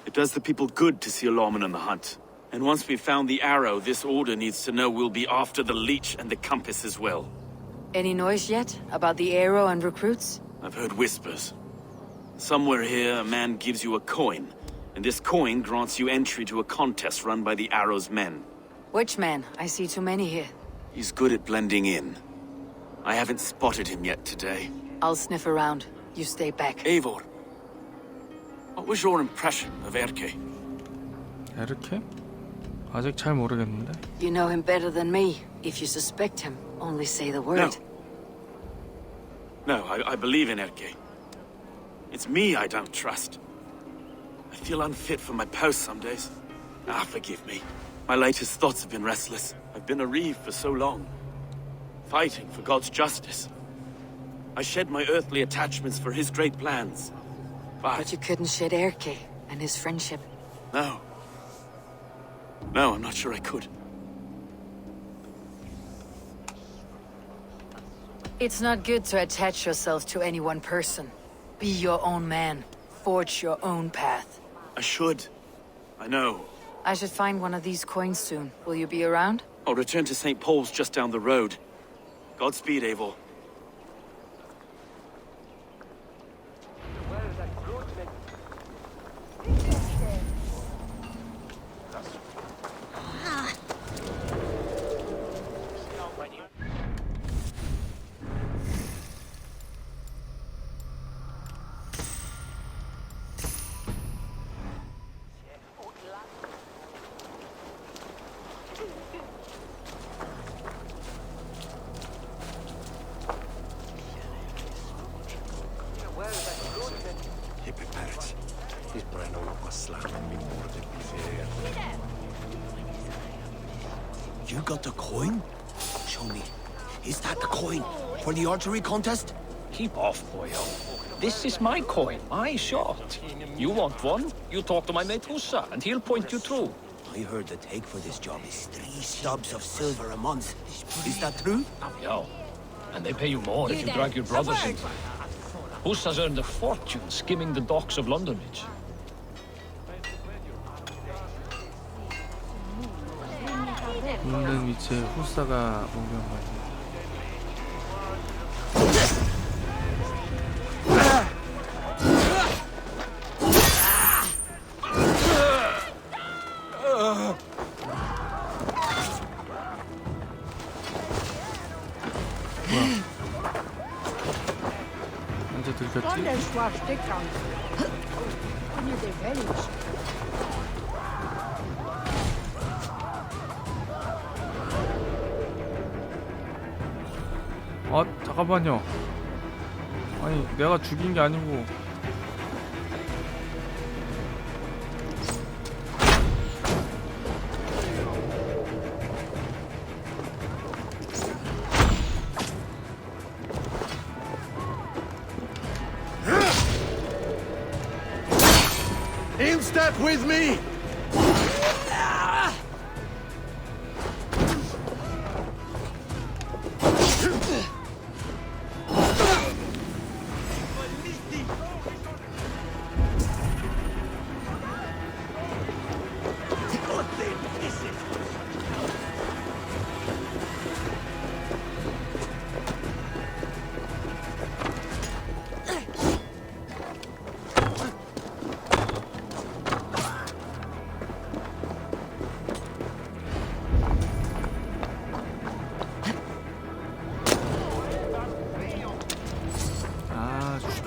It does the people good to see a lawman on the hunt. And once we've found the arrow, this order needs to know we'll be after the leech and the compass as well. Any noise yet about the arrow and recruits? I've heard whispers. Somewhere here, a man gives you a coin, and this coin grants you entry to a contest run by the arrow's men. Which man? I see too many here. He's good at blending in. I haven't spotted him yet today. I'll sniff around. You stay back. Eivor, what was your impression of Erke? 에르케? 아직 잘 모르겠는데. You know him better than me. If you suspect him, only say the word. No, I believe in Erke. It's me I don't trust. I feel unfit for my post some days. Forgive me. My latest thoughts have been restless. I've been a reeve for so long, fighting for God's justice. I shed my earthly attachments for his great plans. But you couldn't shed Erke and his friendship. No. No, I'm not sure I could. It's not good to attach yourself to any one person. Be your own man. Forge your own path. I should. I know. I should find one of these coins soon. Will you be around? I'll return to St. Paul's just down the road. Godspeed, Eivor. You got the coin? Show me. Is that the coin for the archery contest? Keep off, boyo. This is my coin, my shot. You want one? You talk to my mate Hussa, and he'll point you through. I heard the take for this job is 3 stubs of silver a month. Is that true? Yeah. And they pay you more if you drag your brothers in. Hussa's earned a fortune skimming the docks of London Bridge. 있는 위치에 후사가 목명하니. 언제 들켰지? 잠깐만요. 아니, 내가 죽인 게 아니고. In step with me!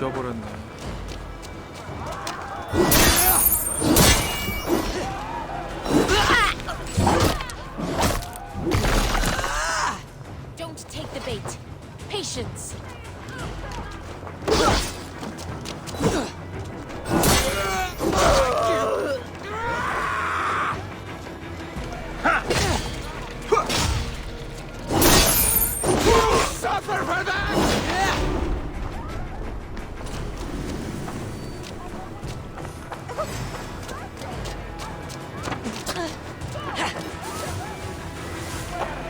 껴버렸네. Don't take the bait. Patience. Suffer for that!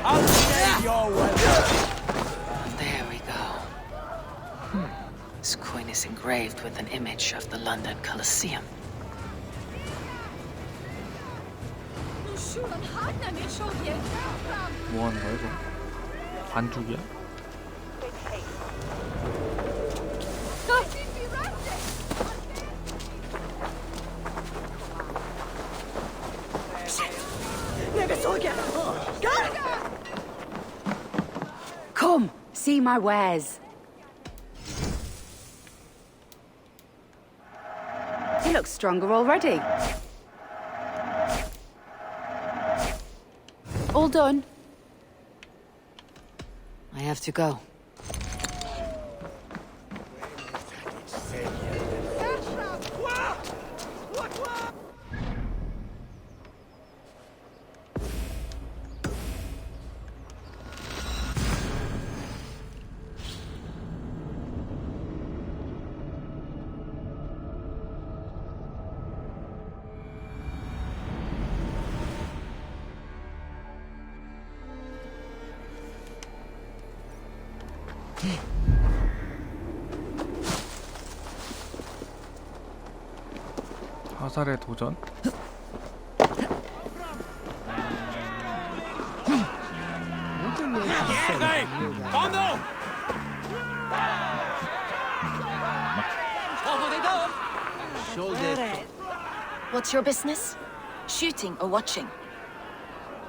I'll save your way. There we go. This coin is engraved with an image of the London Colosseum. 뭐 하는 거야 이거? 반죽이야? Come, see my wares. You look stronger already. All done. I have to go. 화살의 도전? What's your business? Shooting or watching?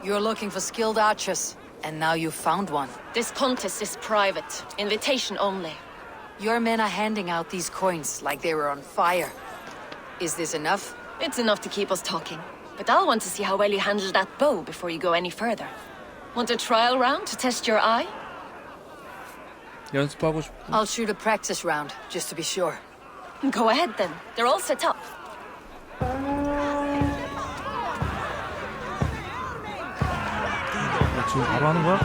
You're looking for skilled archers, and now you've found one. This contest is private. Invitation only. Your men are handing out these coins like they were on fire. Is this enough? It's enough to keep us talking. But I'll want to see how well you handle that bow before you go any further. Want a trial round to test your eye? 연습하고 싶어. I'll shoot a practice round, just to be sure. Go ahead then. They're all set up. 지금 바로 하는 거야?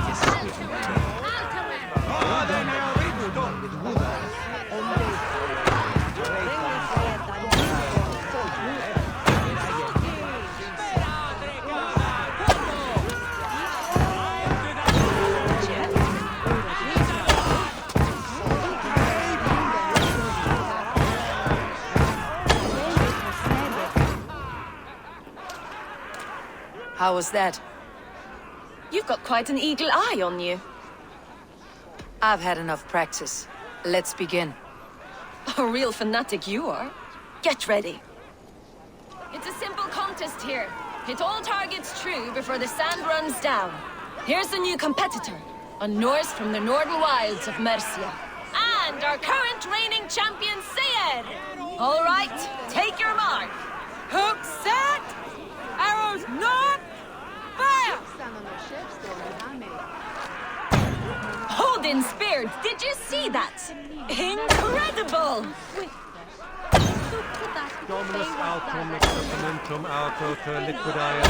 How was that? You've got quite an eagle eye on you. I've had enough practice. Let's begin. A real fanatic you are. Get ready. It's a simple contest here. Hit all targets true before the sand runs down. Here's the new competitor, a Norse from the northern wilds of Mercia. And our current reigning champion, Sayed! All right, take your mark. Hook set! Arrows not! Fire! Odin speared, did you see that? Incredible! Dominus autum experimentum auto per liquidae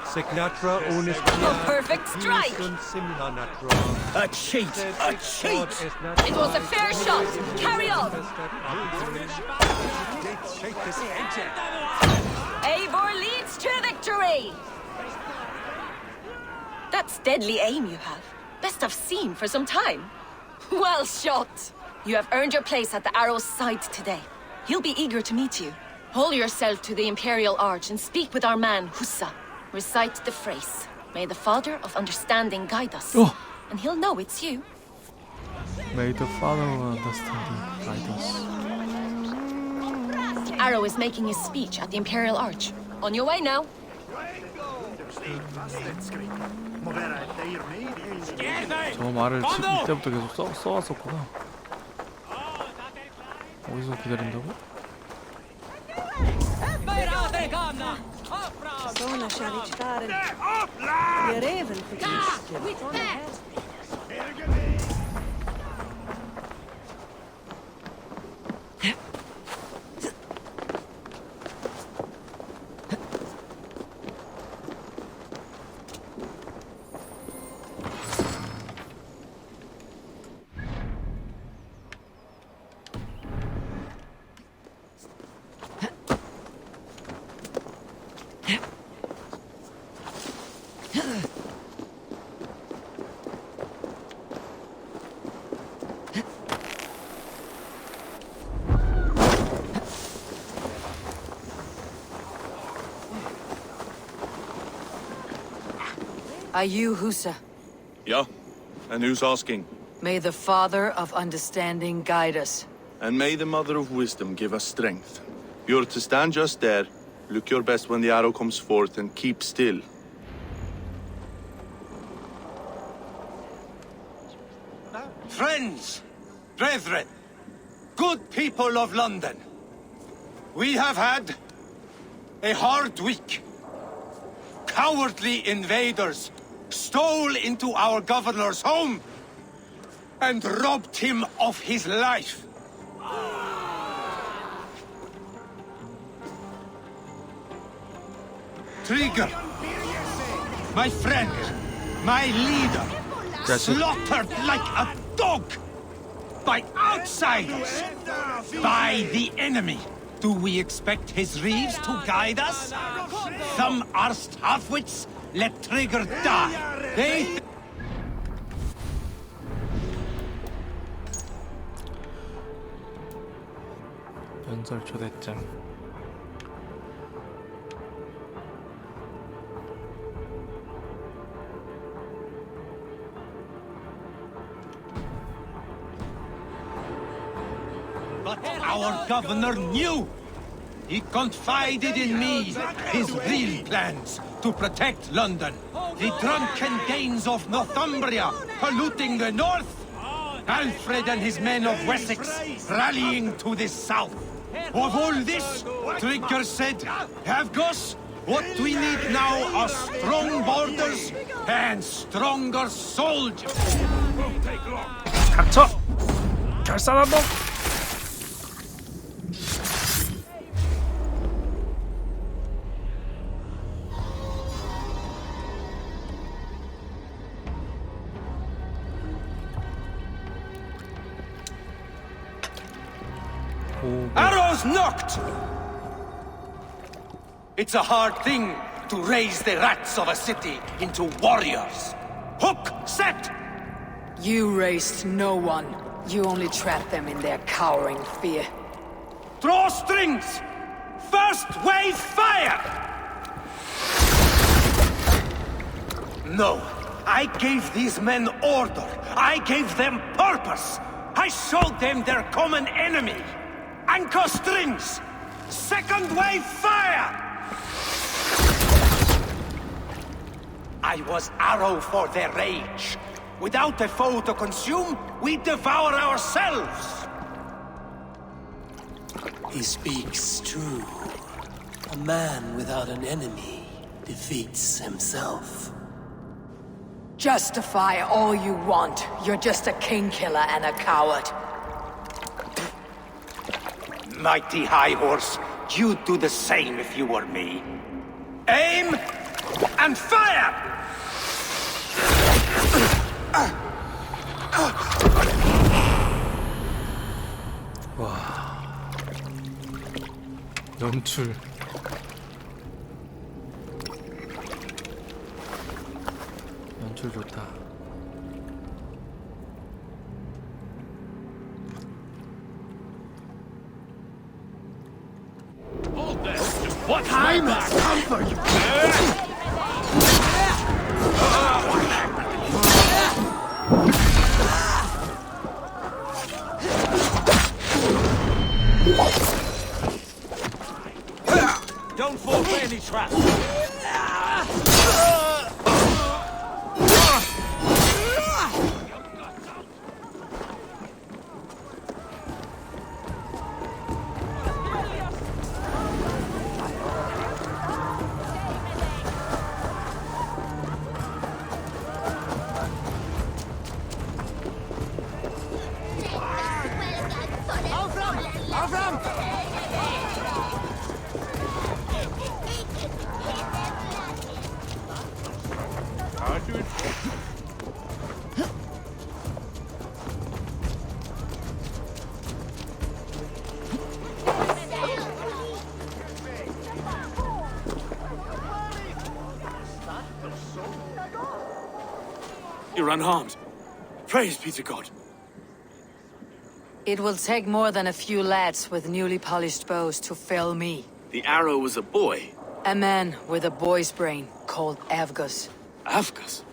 signatra unis A perfect strike! simula natura. A cheat! A cheat! It was a fair shot! Carry on! Eivor leads to victory! That's deadly aim you have. Best I've seen for some time. Well shot! You have earned your place at the arrow's side today. He'll be eager to meet you. Hold yourself to the Imperial Arch and speak with our man, Hussa. Recite the phrase. May the Father of Understanding guide us. Oh. And he'll know it's you. May the Father of Understanding guide us. Arrow is making his speech at the Imperial Arch. On your way now. 저 말을 이때부터 계속 써왔었구나. 어디서 기다린다고? Såna kärleksstaren. Jag reven för isken. Are you Husa? Yeah? And who's asking? May the Father of Understanding guide us. And may the Mother of Wisdom give us strength. You're to stand just there, look your best when the arrow comes forth, and keep still. Friends, brethren, good people of London, we have had a hard week. Cowardly invaders stole into our governor's home and robbed him of his life. Trigger, my friend, my leader, slaughtered like a dog by outsiders, by the enemy. Do we expect his reeves to guide us? Some arsed halfwits let Trigger die. They... 연설 초대장. But our governor knew. He confided in me his real plans to protect London. The drunken Danes of Northumbria polluting the north. Alfred and his men of Wessex rallying to the south. Of all this, Trigger said, Havgos, what we need now are strong borders and stronger soldiers. 닥쳐! 결산한동! Arrows knocked! It's a hard thing to raise the rats of a city into warriors. Hook, set! You raised no one. You only trapped them in their cowering fear. Draw strings! First wave fire! No, I gave these men order. I gave them purpose. I showed them their common enemy. Anchor strings! Second wave fire! I was arrow for their rage. Without a foe to consume, we devour ourselves. He speaks true. A man without an enemy defeats himself. Justify all you want. You're just a king killer and a coward. Mighty High Horse, you'd do the same if you were me. Aim and fire! 와, 연출. 연출 좋다. What time has come for you? Don't fall for any trap. You're unharmed. Praise be to God. It will take more than a few lads with newly polished bows to fell me. The arrow was a boy. A man with a boy's brain called Avgus. Avgus?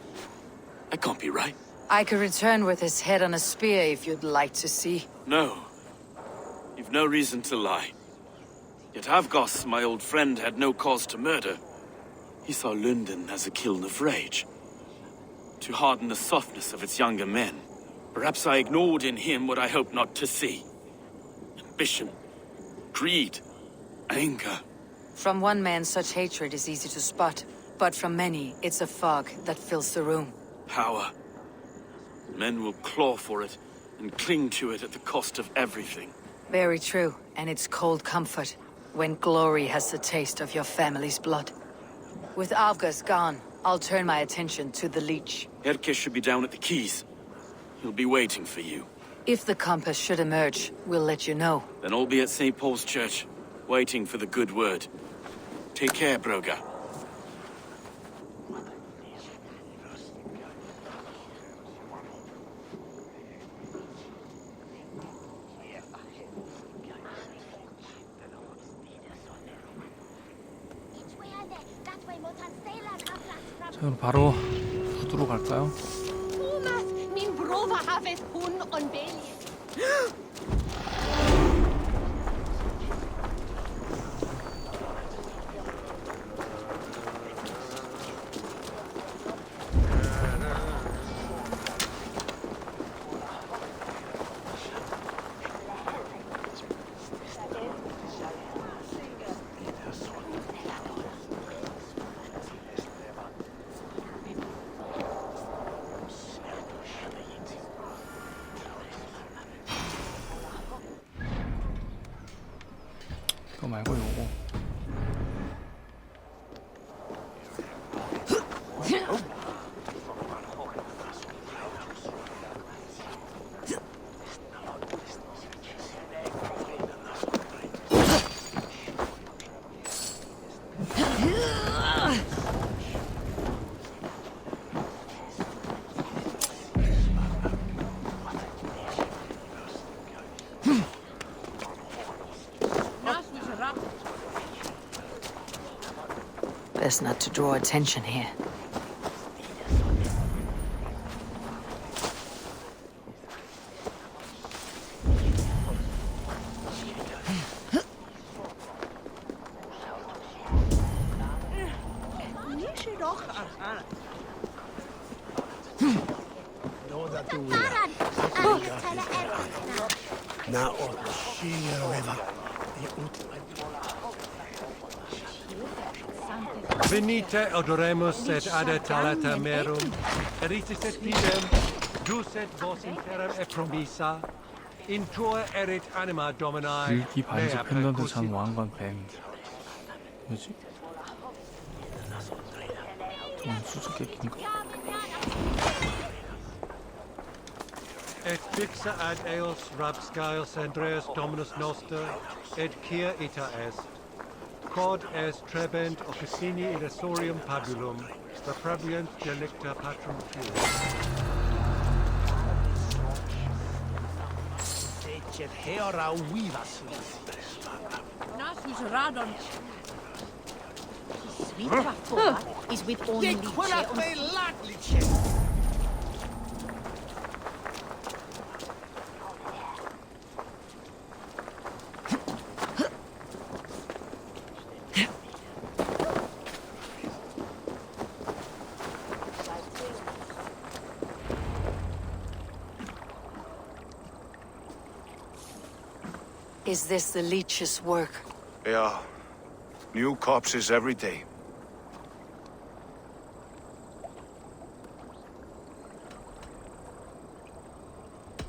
That can't be right. I could return with his head on a spear if you'd like to see. No. You've no reason to lie. Yet Avgos, my old friend, had no cause to murder. He saw London as a kiln of rage. To harden the softness of its younger men. Perhaps I ignored in him what I hoped not to see. Ambition, greed, anger. From one man, such hatred is easy to spot. But from many, it's a fog that fills the room. Power. Men will claw for it and cling to it at the cost of everything. Very true, and it's cold comfort when glory has the taste of your family's blood. With Avgus gone, I'll turn my attention to the Leech. Erke should be down at the quays. He'll be waiting for you. If the compass should emerge, we'll let you know. Then I'll be at St. Paul's Church, waiting for the good word. Take care, Broga. 자, 그럼 바로 구두로 갈까요? Min brother haveth hun on belly. 이거 말고 요거. Best not to draw attention here. Now on the sheer river, Venite odoremus et adetalata merum, eritis et fidem, jus et vos interim et promissa, in tua erit anima domini, 일기 반지 mea 펜던트 잔 percussit. 왕관 밴드. 뭐지? 좀 수수께끼인가? Et fixa ad eos rabscaios Andreas Dominus Noster, et cia ita est. Quod est trebent officini in essorium pabulum, reprobient delicta patrum tuum. Ecce heora vivas. Nasus radon. Sweet is with only Is this the Leech's work? Yeah. New corpses every day.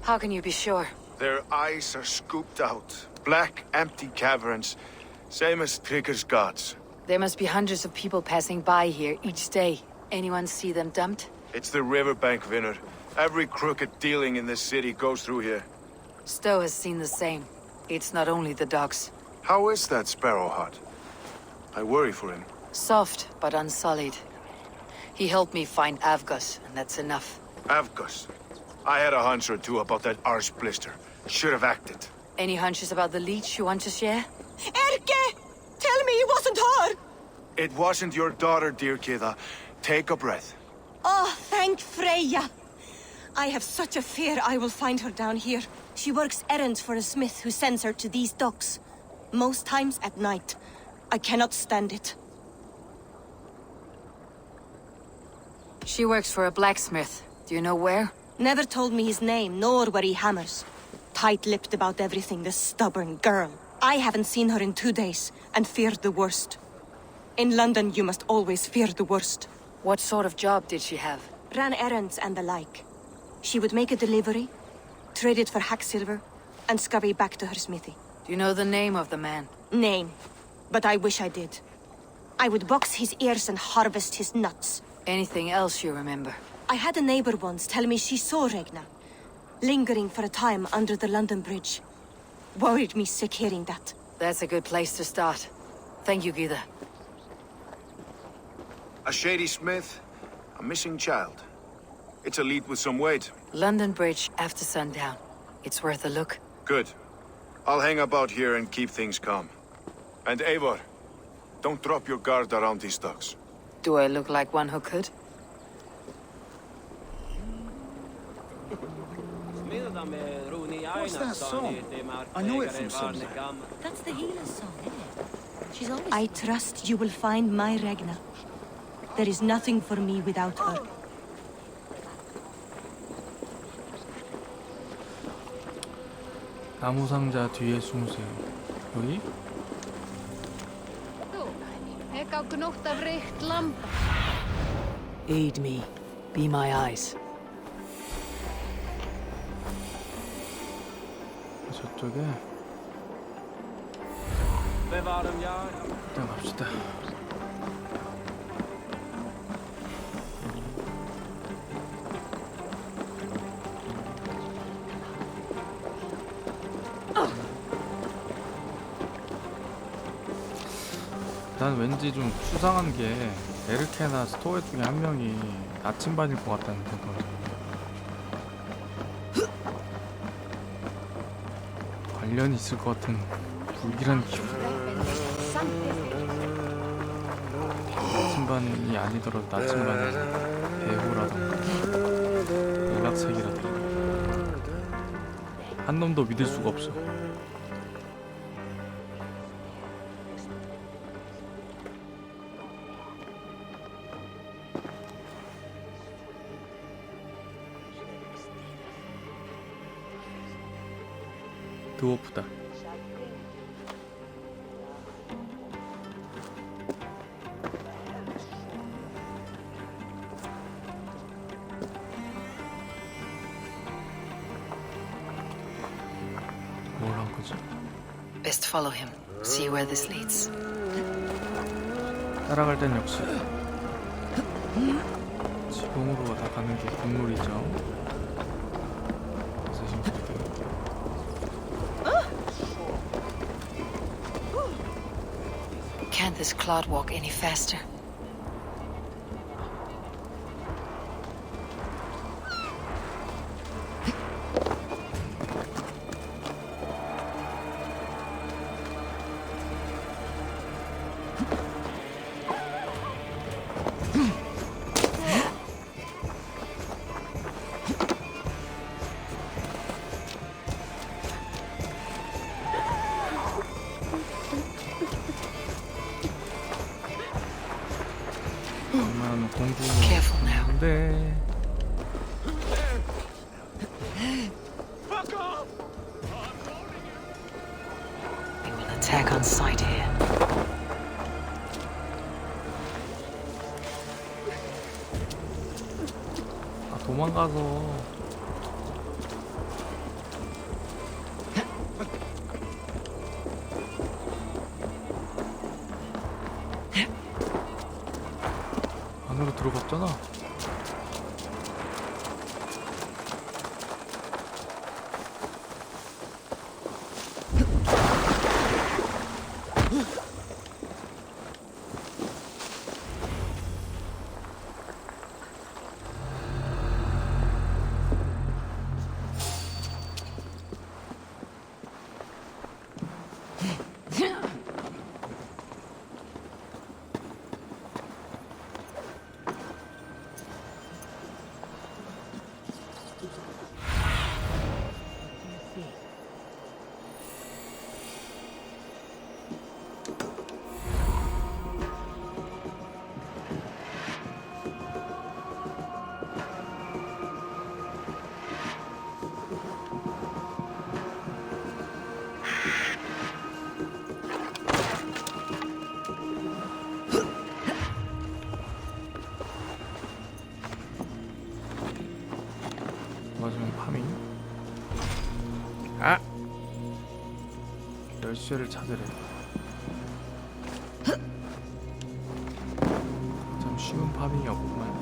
How can you be sure? Their eyes are scooped out. Black, empty caverns. Same as Trigger's gods. There must be hundreds of people passing by here each day. Anyone see them dumped? It's the riverbank, Vinner. Every crooked dealing in this city goes through here. Stowe has seen the same. It's not only the docks. How is that Sparrow hut? I worry for him. Soft, but unsullied. He helped me find Avgos, and that's enough. Avgos. I had a hunch or two about that arse blister. Should have acted. Any hunches about the leech you want to share? Erke! Tell me it wasn't her! It wasn't your daughter, dear Kida. Take a breath. Oh, thank Freya. I have such a fear I will find her down here. She works errands for a smith who sends her to these docks. Most times at night. I cannot stand it. She works for a blacksmith. Do you know where? Never told me his name, nor where he hammers. Tight-lipped about everything, this stubborn girl. I haven't seen her in 2 days, and feared the worst. In London, you must always fear the worst. What sort of job did she have? Ran errands and the like. She would make a delivery, trade it for hack silver, and scurry back to her smithy. Do you know the name of the man? Name. But I wish I did. I would box his ears and harvest his nuts. Anything else you remember? I had a neighbor once tell me she saw Regna, lingering for a time under the London Bridge. Worried me sick hearing that. That's a good place to start. Thank you, Gida. A shady smith, a missing child. It's a lead with some weight. London Bridge after sundown. It's worth a look. Good. I'll hang about here and keep things calm. And Eivor, don't drop your guard around these docks. Do I look like one who could? What's that song? I know it from somewhere. That's the healer's song, isn't it? She's always... I trust you will find my Regna. There is nothing for me without her. 나무 상자 뒤에 숨으세요. 여기? Aid me. Be my eyes. 저쪽에 일단 갑시다. 난 왠지 좀 수상한 게 에르케나 스토어 중에 한 명이 나침반일 것 같다는 생각이. 관련이 있을 것 같은 불길한 기분. 나침반이 아니더라도 나침반의 배후라던가 일각색이라던가 한 놈도 믿을 수가 없어. 드워프다. 뭘 한 거지? Best follow him. See where this leads. 따라갈 땐 역시 지붕으로 다 가는 게 국룰이죠. 어쌔신크리드. Can't this clod walk any faster? 엄마는 공주. Careful now. 네. They will attack on sight here. 아, 도망가서 들어갔잖아. 마지막 파밍. 아! 열쇠를 찾으래. 참 쉬운 파밍이 없구만.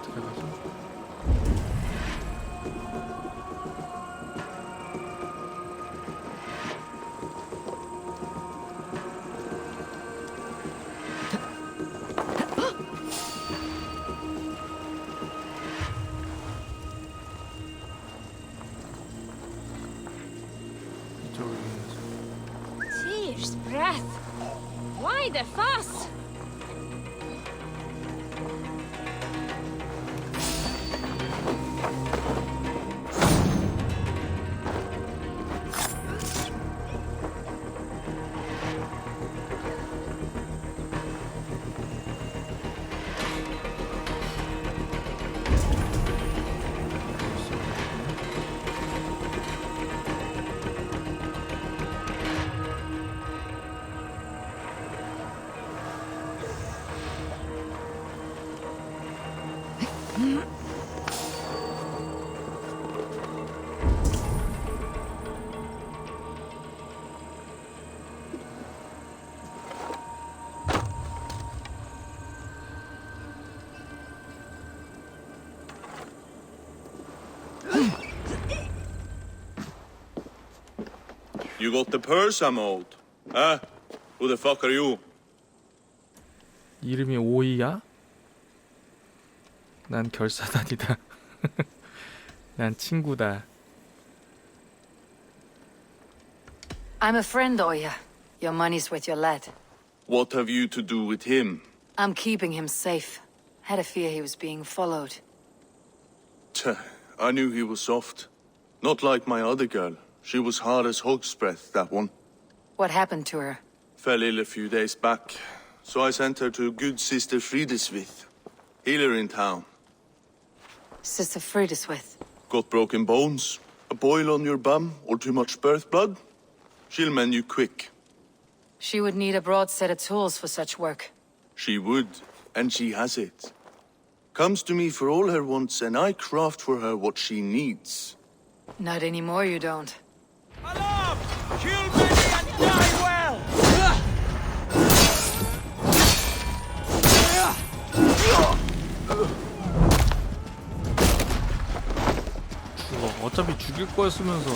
어떻게 가지? 이쪽으로 가야지. Tears, breath. Why the fuss? You got the purse I'm owed. Huh? Who the fuck are you? 이름이 오이야? 난 결사단이다. 난 친구다. I'm a friend, Oya. Your money's with your lad. What have you to do with him? I'm keeping him safe. Had a fear he was being followed. Tch, I knew he was soft. Not like my other girl. She was hard as hog's breath, that one. What happened to her? Fell ill a few days back. So I sent her to good Sister Frideswith. Healer in town. Sister Frideswith. Got broken bones, a boil on your bum, or too much birth blood? She'll mend you quick. She would need a broad set of tools for such work. She would, and she has it. Comes to me for all her wants, and I craft for her what she needs. Not anymore, you don't. Alarm! Kill many and die well! 죽어. 어차피 죽일 거였으면서.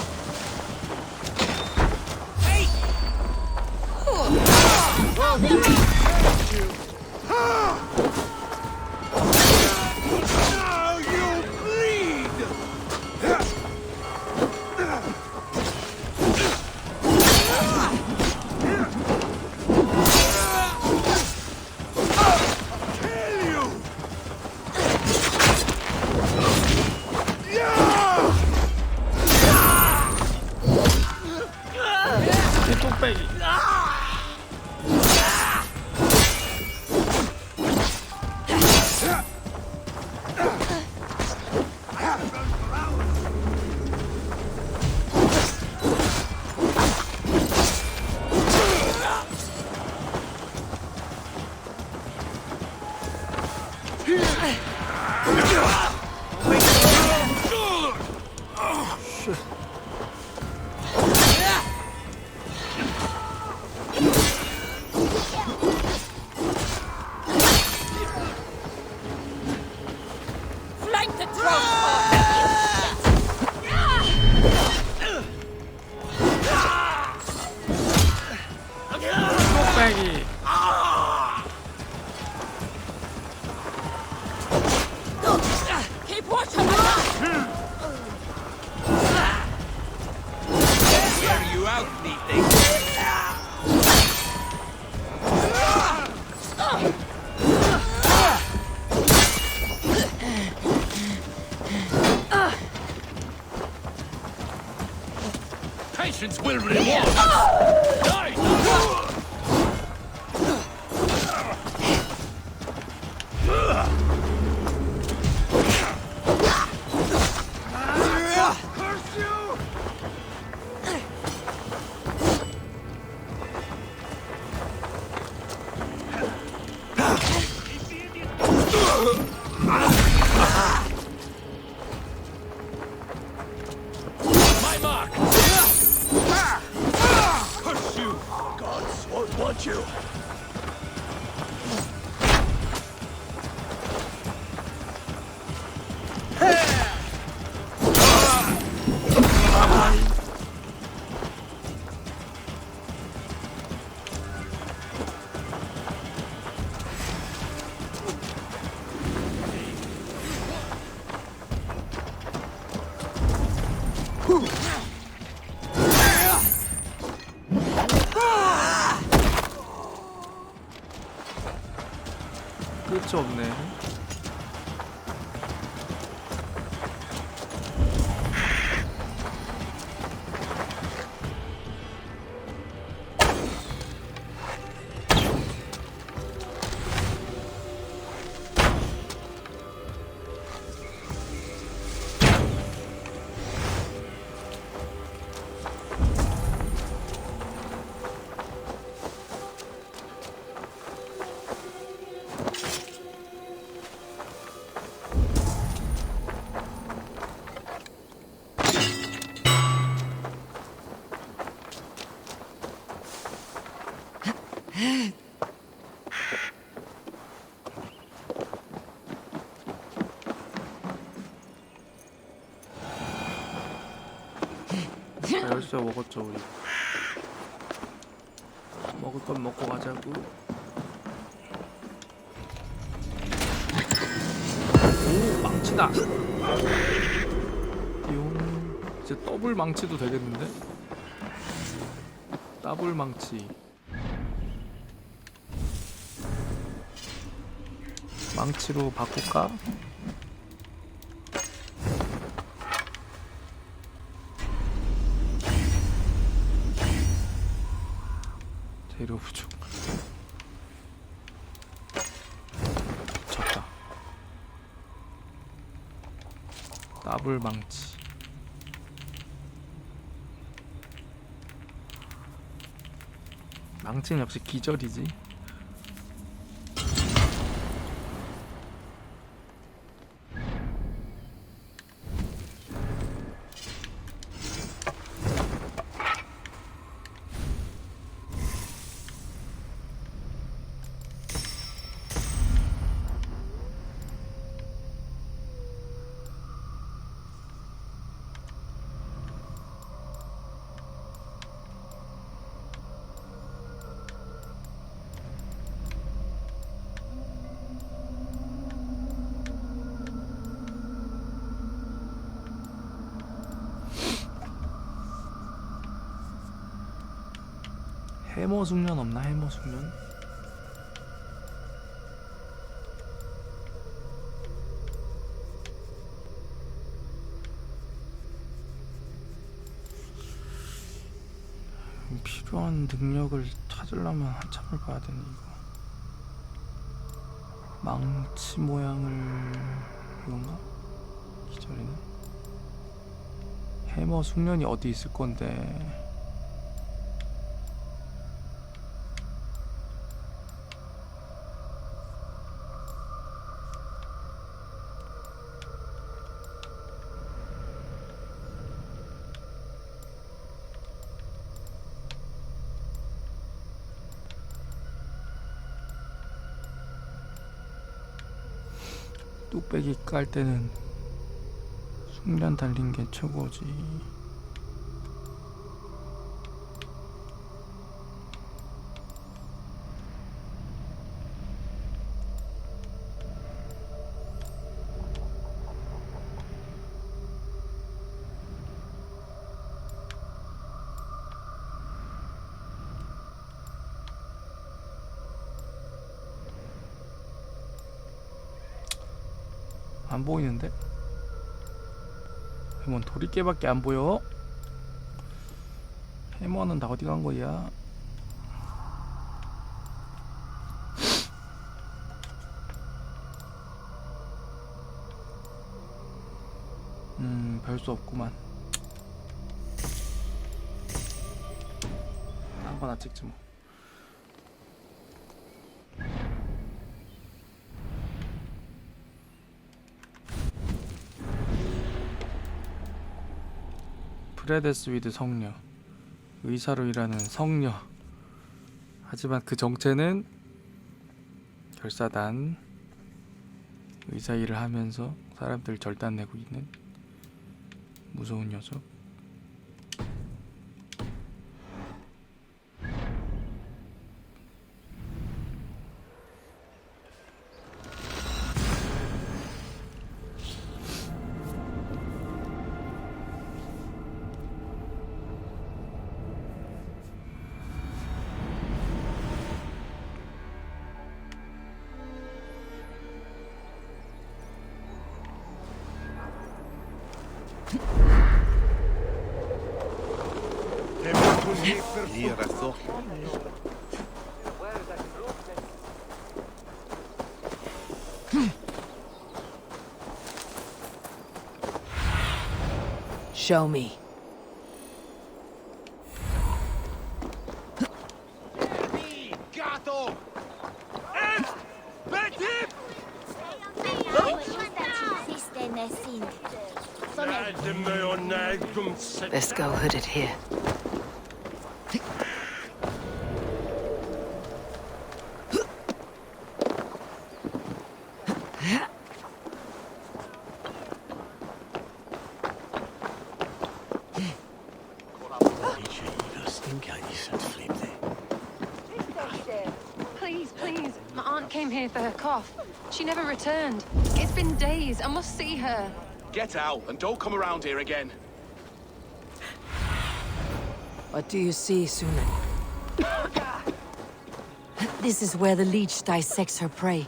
Flank the crossbar! 뚝배기. Keep watch on the back! Wear you out, meating. Patience will reward. Curse you! My mark! Curse you! Gods won't want you! 끝이 없네. 열쇠 먹었죠 우리. 먹을 건 먹고 가자고. 오 망치다. 용. 이제 더블 망치도 되겠는데? 더블 망치. 망치로 바꿀까? 재료 부족. 졌다. 더블 망치. 망치는 역시 기절이지. 해머 숙련 없나? 해머 숙련? 필요 필요한 능력을 찾으려면 한참을 봐야 되니 이거. 망치 모양을 이건가? 기절이네. 해머 숙련이 어디 있을 건데. 뚝배기 깔 때는 숙련 달린 게 최고지. 안 보이는데? 해머는 도리깨밖에 안 보여. 해머는 다 어디 간 거야? 별 수 없구만. 딴 거나 찍지 뭐. 프레데스위드 성녀, 의사로 일하는 성녀. 하지만 그 정체는 결사단, 의사 일을 하면서 사람들 절단내고 있는 무서운 녀석. Show me. Let's go hooded here. Please. My aunt came here for her cough. She never returned. It's been days. I must see her. Get out and don't come around here again. What do you see, Sunan? This is where the leech dissects her prey.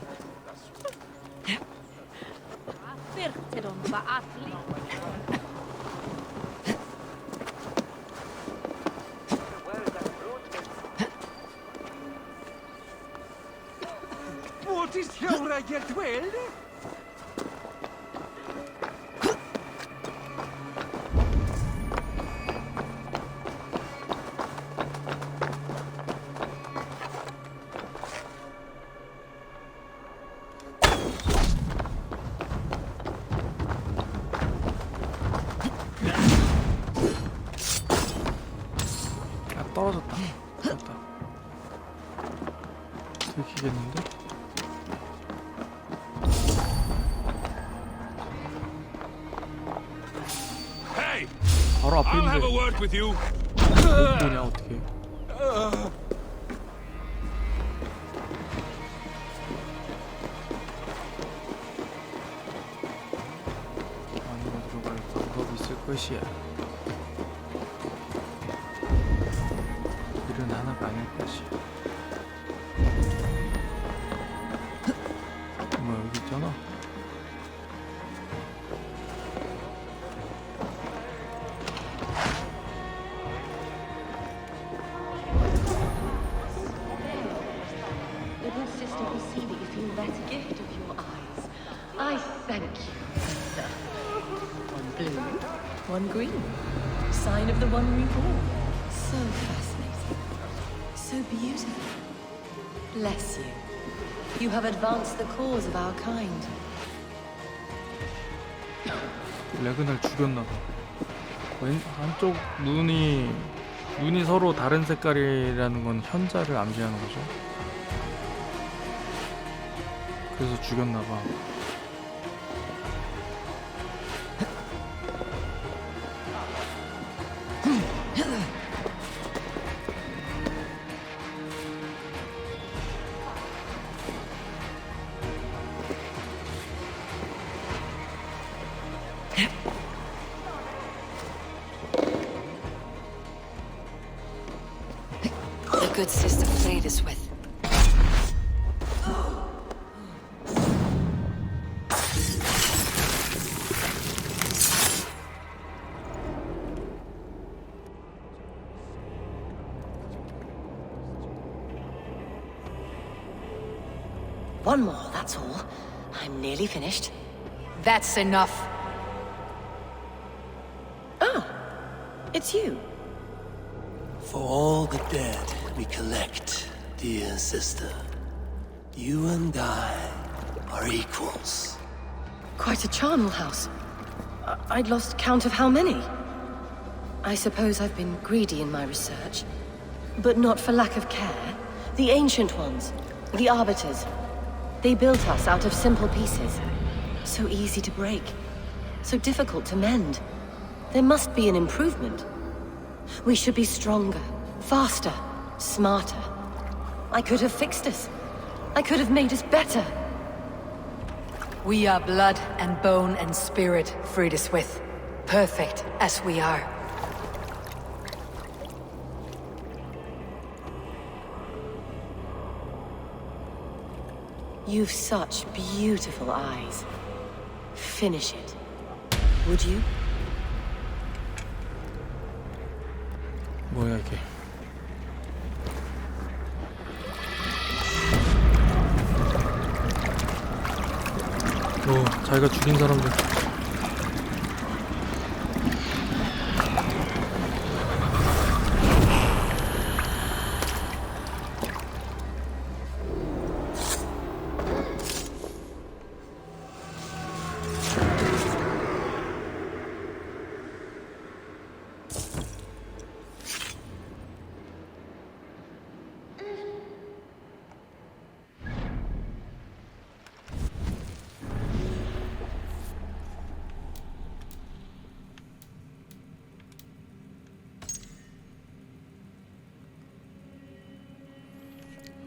What is your get well? 떨어졌다. 됐다. 들키겠는데? Hey! 바로 앞에 I'll have a 있는데 word with you. 뭐냐 어떻게? 안으로 들어갈 방법이 있을 것이야. 일은 하나가 아닐 것이야. 뭐야 여기 있잖아. thank you. One blue, one green. Sign of the one reborn. So fascinating. So beautiful. Bless you. You have advanced the cause of our kind. 레그날 죽였나봐. 한쪽 눈이 서로 다른 색깔이라는 건 현자를 암시하는 거죠. 그래서 죽였나봐. The good sister played us with. One more, that's all. I'm nearly finished. That's enough. Ah, it's you. For all the dead we collect, dear sister, you and I are equals. Quite a charnel house. I'd lost count of how many. I suppose I've been greedy in my research, but not for lack of care. The ancient ones, the arbiters, they built us out of simple pieces. So easy to break, so difficult to mend. There must be an improvement. We should be stronger, faster, smarter. I could have fixed us. I could have made us better. We are blood and bone and spirit, Frida Swith. Perfect as we are. You've such beautiful eyes. Finish it. Would you? 뭐야 이게? 자기가 죽인 사람들.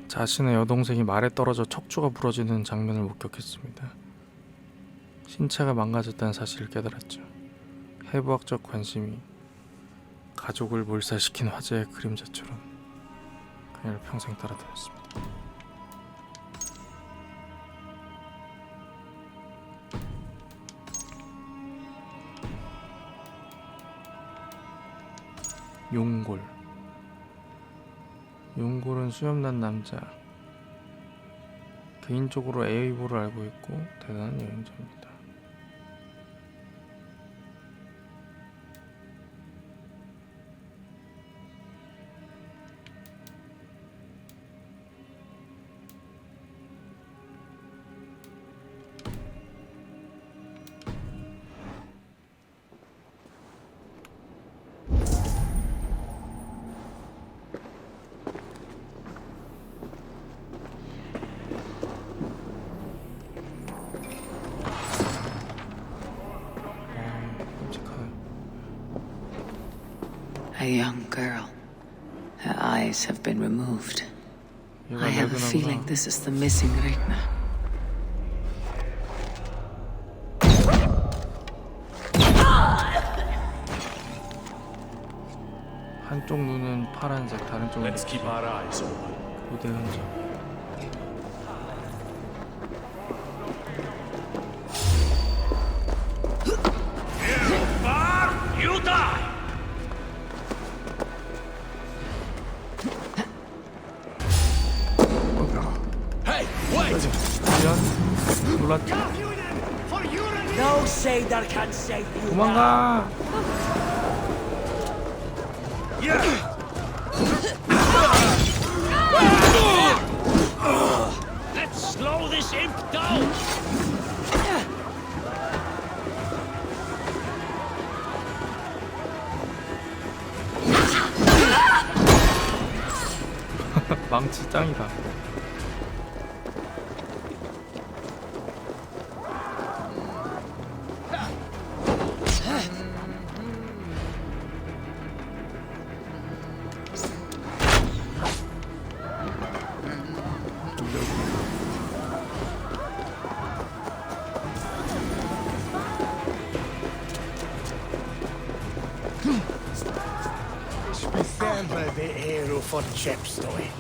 자신의 여동생이 말에 떨어져 척추가 부러지는 장면을 목격했습니다. 신체가 망가졌다는 사실을 깨달았죠. 해부학적 관심이 가족을 몰살시킨 화재의 그림자처럼 그녀를 평생 따라다녔습니다. 용골. 용골은 수염난 남자. 개인적으로 에이보를 알고 있고 대단한 여행자입니다. A young girl. Her eyes have been removed. I have a feeling this is the missing Regna. 한쪽 눈은 파란색, 다른 쪽은 Let's keep our eyes open. 고대 흔적. You die! 놀랐죠? No sailor can save you. 도망가. Let's slow this imp down! 망치 짱이다. Speciellt det hero för Chepstoy.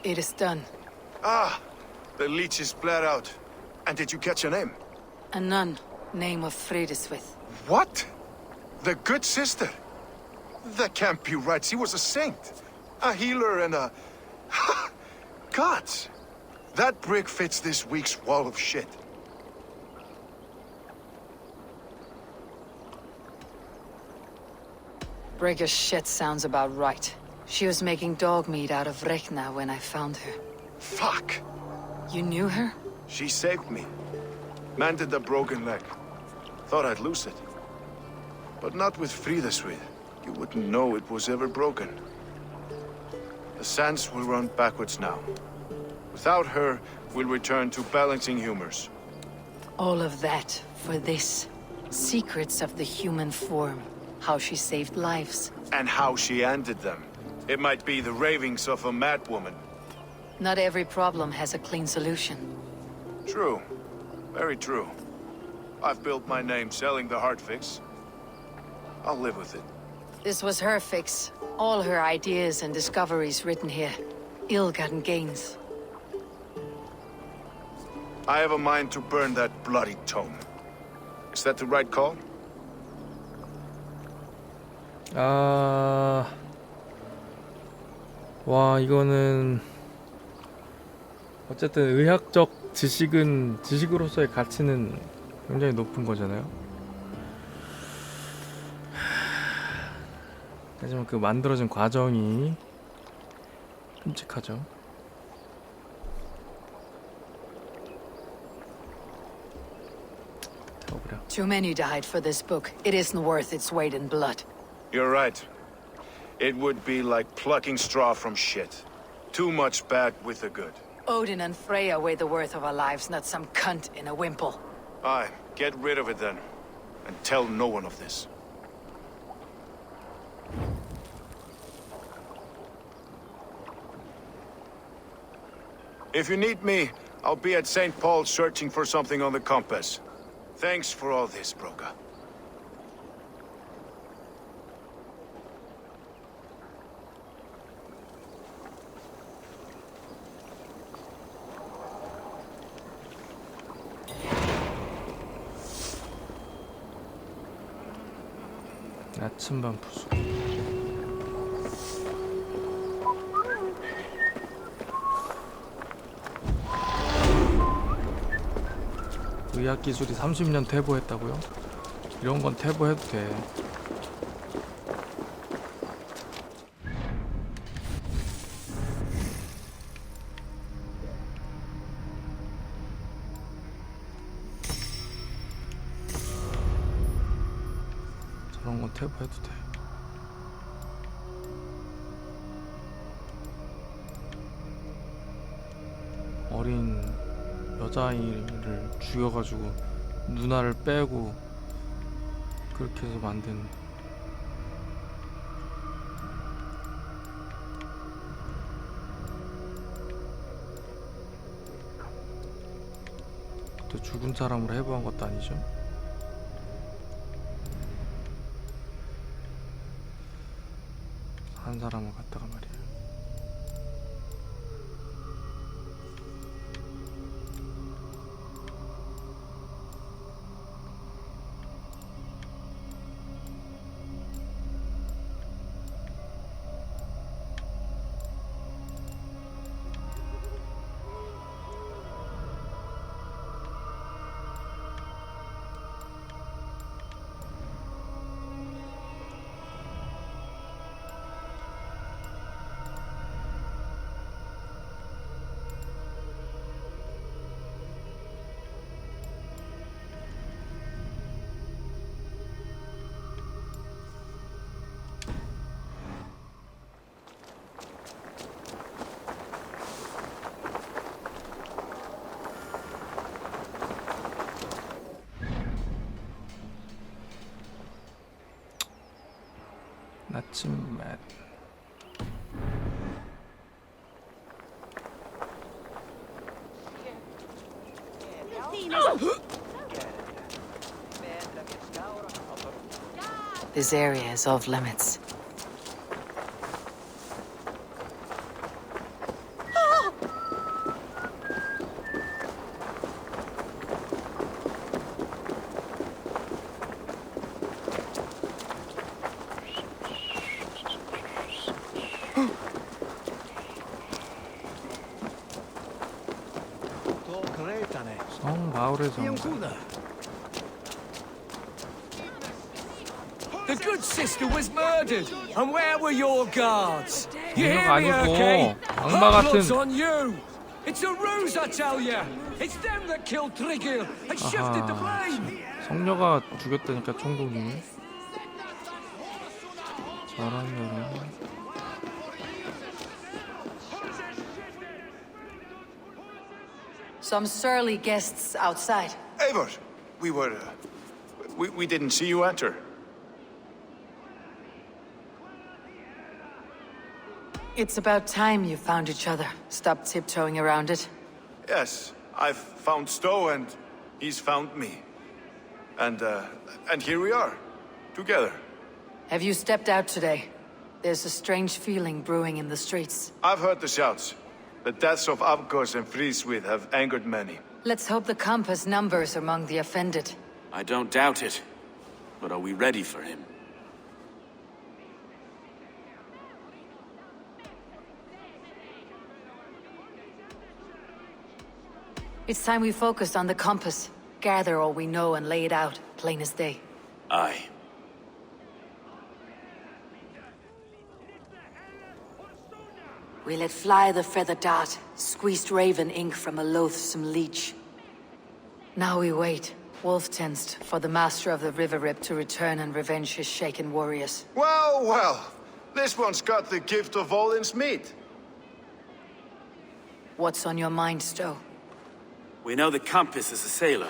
It is done. Ah, the leech is bled out. And did you catch her name? A nun, name of Fredeswith. What? The good sister? That can't be right. She was a saint. A healer and a... Gods! That brick fits this week's wall of shit. Breaker's shit sounds about right. She was making dog meat out of Rekna when I found her. Fuck! You knew her? She saved me. Mended a broken leg. Thought I'd lose it. But not with Frideswith. You wouldn't know it was ever broken. The sands will run backwards now. Without her, we'll return to balancing humors. All of that for this. Secrets of the human form. How she saved lives. And how she ended them. It might be the ravings of a madwoman. Not every problem has a clean solution. True. Very true. I've built my name selling the heart fix. I'll live with it. This was her fix. All her ideas and discoveries written here. Ill-gotten gains. I have a mind to burn that bloody tome. Is that the right call? 와, 이거는 어쨌든 의학적 지식으로서의 가치는 굉장히 높은 거잖아요. 하지만 그 만들어진 과정이 끔찍하죠. Too many died for this book. It isn't worth its weight in blood. You're right. It would be like plucking straw from shit. Too much bad with the good. Odin and Freya weigh the worth of our lives, not some cunt in a wimple. Aye, get rid of it then. And tell no one of this. If you need me, I'll be at St. Paul's searching for something on the compass. Thanks for all this, Broca. 아침밤 부수. 의학 기술이 30년 퇴보했다고요? 이런 건 퇴보해도 돼. 탭 해도 돼. 어린 여자아이를 죽여가지고 누나를 빼고 그렇게 해서 만든. 또 죽은 사람으로 해부한 것도 아니죠. 한 사람을 갖다가 말이야. 나침반. This area is off limits. 성 마을의 성. The good sister was murdered, and where were your guards? You 성녀가 hear me, okay? 아니고 악마 Her 같은. blood's on you. It's a ruse, I tell you. It's them that killed Trigil and shifted the blame. 성녀가 죽였다니까 총독님이. 잘하면. Some surly guests outside. Eivor, we didn't see you enter. It's about time you found each other. Stop tiptoeing around it. Yes, I've found Stowe and he's found me. And here we are, together. Have you stepped out today? There's a strange feeling brewing in the streets. I've heard the shouts. The deaths of Avgos and Friswith have angered many. Let's hope the compass numbers among the offended. I don't doubt it. But are we ready for him? It's time we focused on the compass. Gather all we know and lay it out, plain as day. Aye. We let fly the feather dart, squeezed raven ink from a loathsome leech. Now we wait, wolf-tensed, for the master of the river rip to return and revenge his shaken warriors. Well, well. This one's got the gift of Volin's meat. What's on your mind, Stowe? We know the compass is a sailor.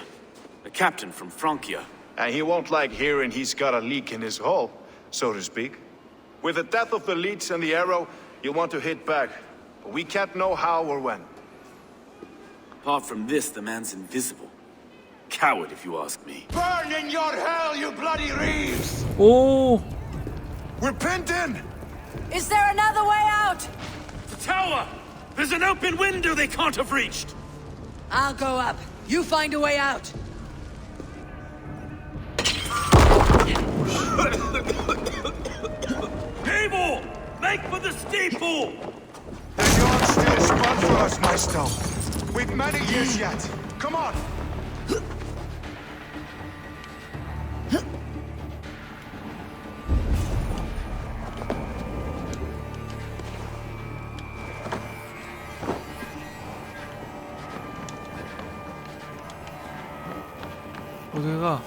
A captain from Francia. And he won't like hearing he's got a leak in his hull, so to speak. With the death of the leech and the arrow, you'll want to hit back. But we can't know how or when. Apart from this, the man's invisible. Coward, if you ask me. Burn in your hell, you bloody reeves! Oh! We're pinned in! Is there another way out? The tower! There's an open window they can't have reached! I'll go up. You find a way out. Cable! Make for the steeple! The yard's still spun for us, Maestro. We've many years yet. Come on! 어디가?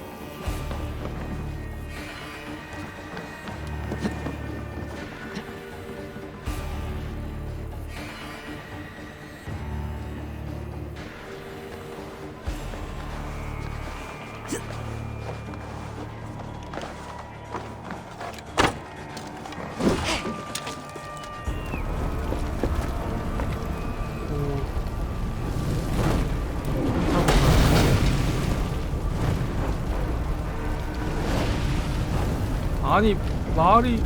아니 말이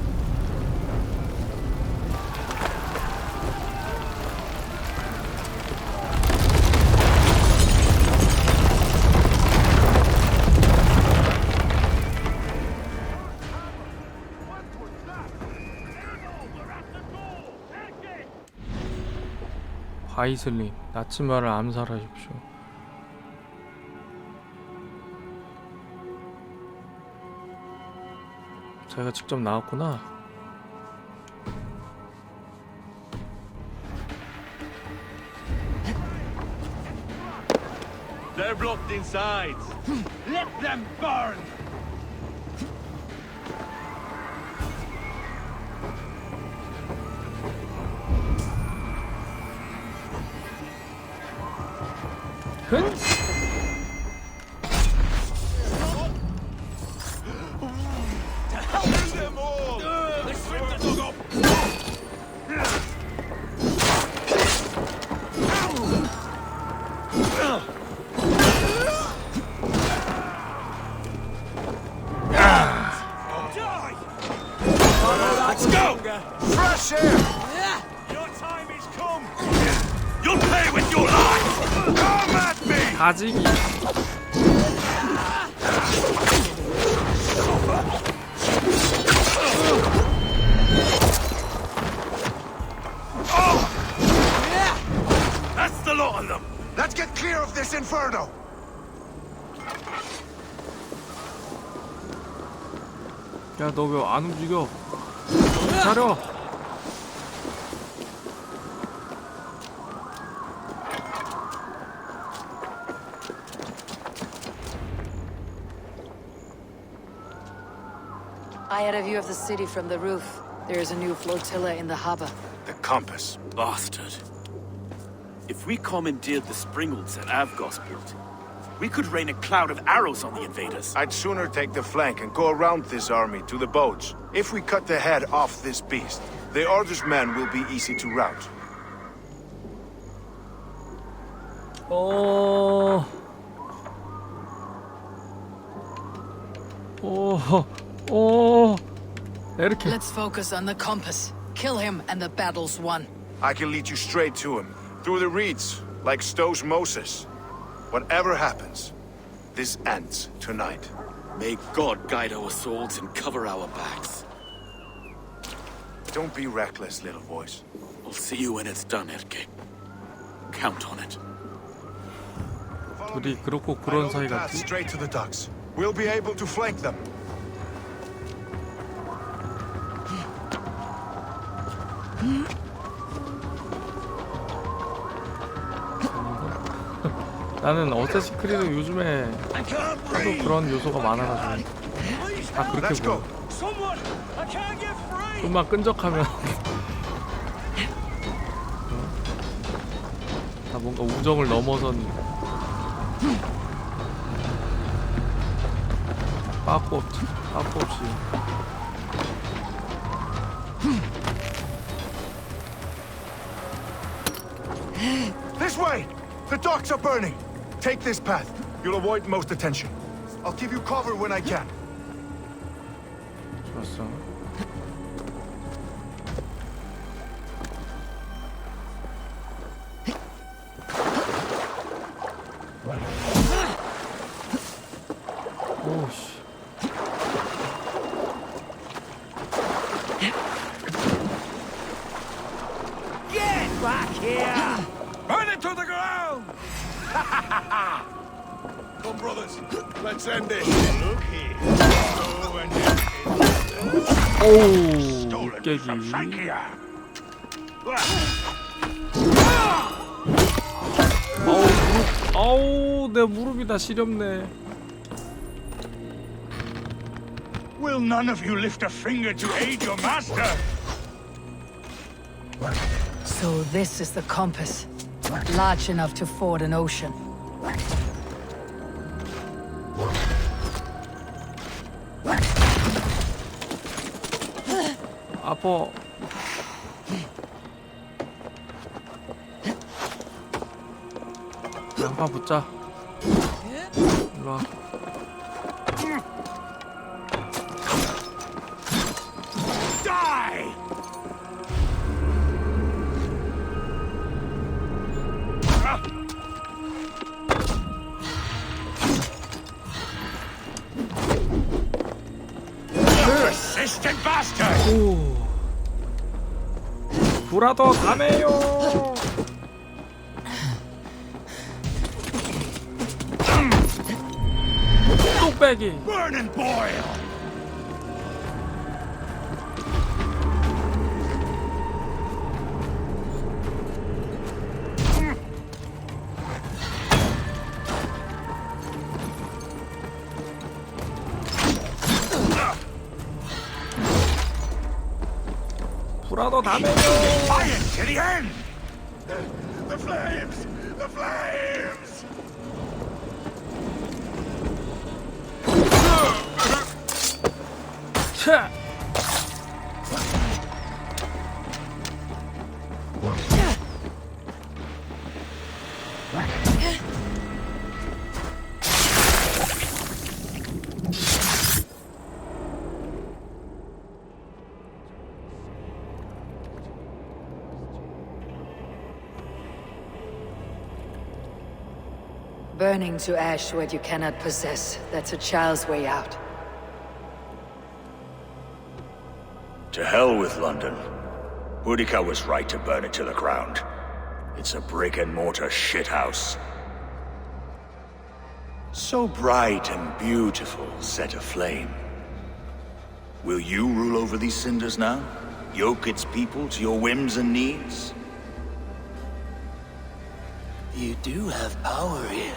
바이슬린 나치마를 암살하십시오. 자기가 직접 나왔구나. They're blocked inside. Let them burn. Let's go! Fresh air! Your time is come. You'll pay with your life. Come at me! 가지기. That's the lot of them! Let's get clear of this inferno! 야, 너 왜 안 움직여? 정신 차려. I had a view of the city from the roof. There is a new flotilla in the harbor. The compass. Bastard. If we commandeered the springholds that Avgos built, we could rain a cloud of arrows on the invaders. I'd sooner take the flank and go around this army to the boats. If we cut the head off this beast, the Order's men will be easy to rout. 이렇게. Let's focus on the compass. Kill him and the battle's won. I can lead you straight to him, through the reeds, like Stowe's Moses. Whatever happens, this ends tonight. May God guide our swords and cover our backs. Don't be reckless, little voice. We'll see you when it's done, Erke. Count on it. 둘이 그렇고 그런 사이 Path 같지? straight to the docks. We'll be able to flank them. 나는 어쌔신크리드 요즘에 하도 그런 요소가 많아가지고 다 그렇게 보여. 좀만 끈적하면 다 뭔가 우정을 넘어선 빠꾸 없이. This way! The docks are burning! Take this path. You'll avoid most attention. I'll give you cover when I can. 좋았어. 오씨. Get back here! Burn it to the ground! Come, brothers. Let's end this. Look here. 오우, 깨기. 아우, 내 무릎이 다 시렵네. Will none of you lift a finger to aid your master? So this is the compass. Large enough to ford an ocean. 아파. 양파 붙자. 일로와. 오. 브라더 다메요. 뚝배기. Burn and boil! 브라더 다메요. Fire to the end! The flames! The flames! 차. Burning to ash what you cannot possess. That's a child's way out. To hell with London. Boudica was right to burn it to the ground. It's a brick-and-mortar shithouse. So bright and beautiful, set aflame. Will you rule over these cinders now? Yoke its people to your whims and needs? You do have power here.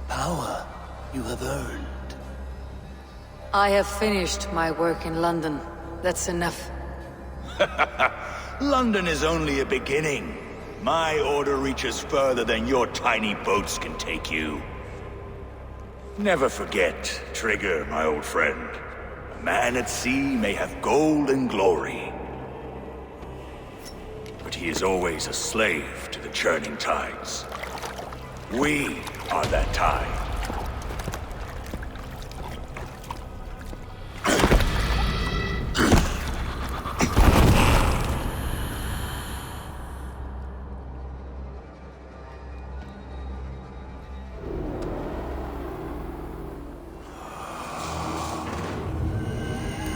Power you have earned. I have finished my work in London. That's enough. London is only a beginning. My order reaches further than your tiny boats can take you. Never forget, Trigger, my old friend. A man at sea may have gold and glory, but he is always a slave to the churning tides. We are that tide.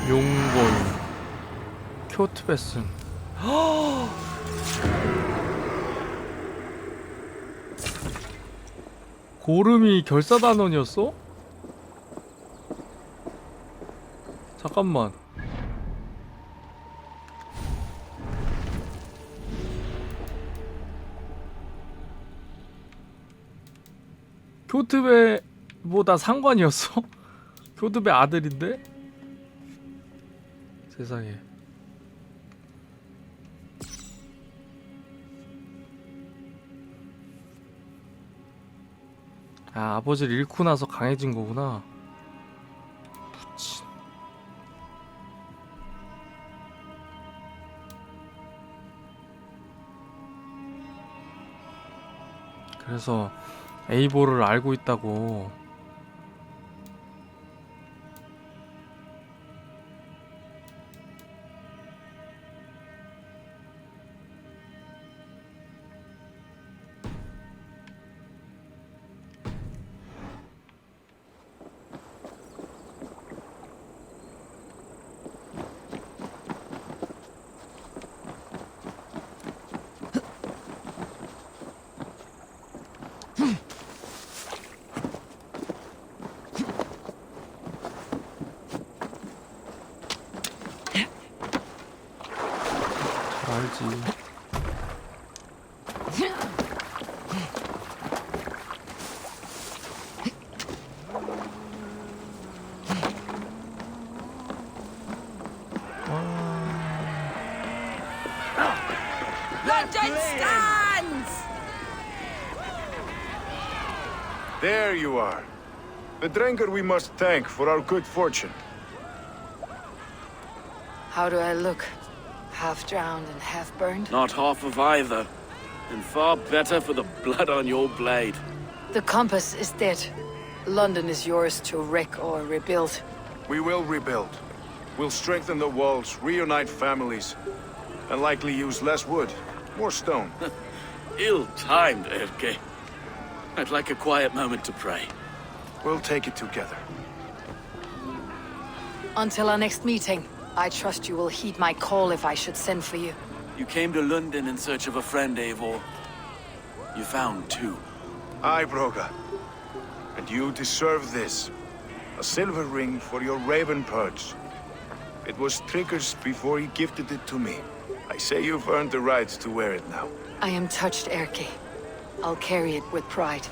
용골 쿄트베슨. 고름이 결사단원이었어? 잠깐만. 교트베보다 상관이었어? 교트베 아들인데? 세상에. 아, 아버지를 잃고 나서 강해진 거구나. 부친. 그래서 에이보를 알고 있다고. 알지. London stands! There you are. The drinker we must thank for our good fortune. How do I look? Half drowned and half burned? Not half of either. And far better for the blood on your blade. The compass is dead. London is yours to wreck or rebuild. We will rebuild. We'll strengthen the walls, reunite families, and likely use less wood, more stone. Ill-timed, Erke. I'd like a quiet moment to pray. We'll take it together. Until our next meeting. I trust you will heed my call if I should send for you. You came to London in search of a friend, Eivor. You found two. Aye, Broga. And you deserve this. A silver ring for your raven perch. It was Trigger's before he gifted it to me. I say you've earned the right to wear it now. I am touched, Erke. I'll carry it with pride.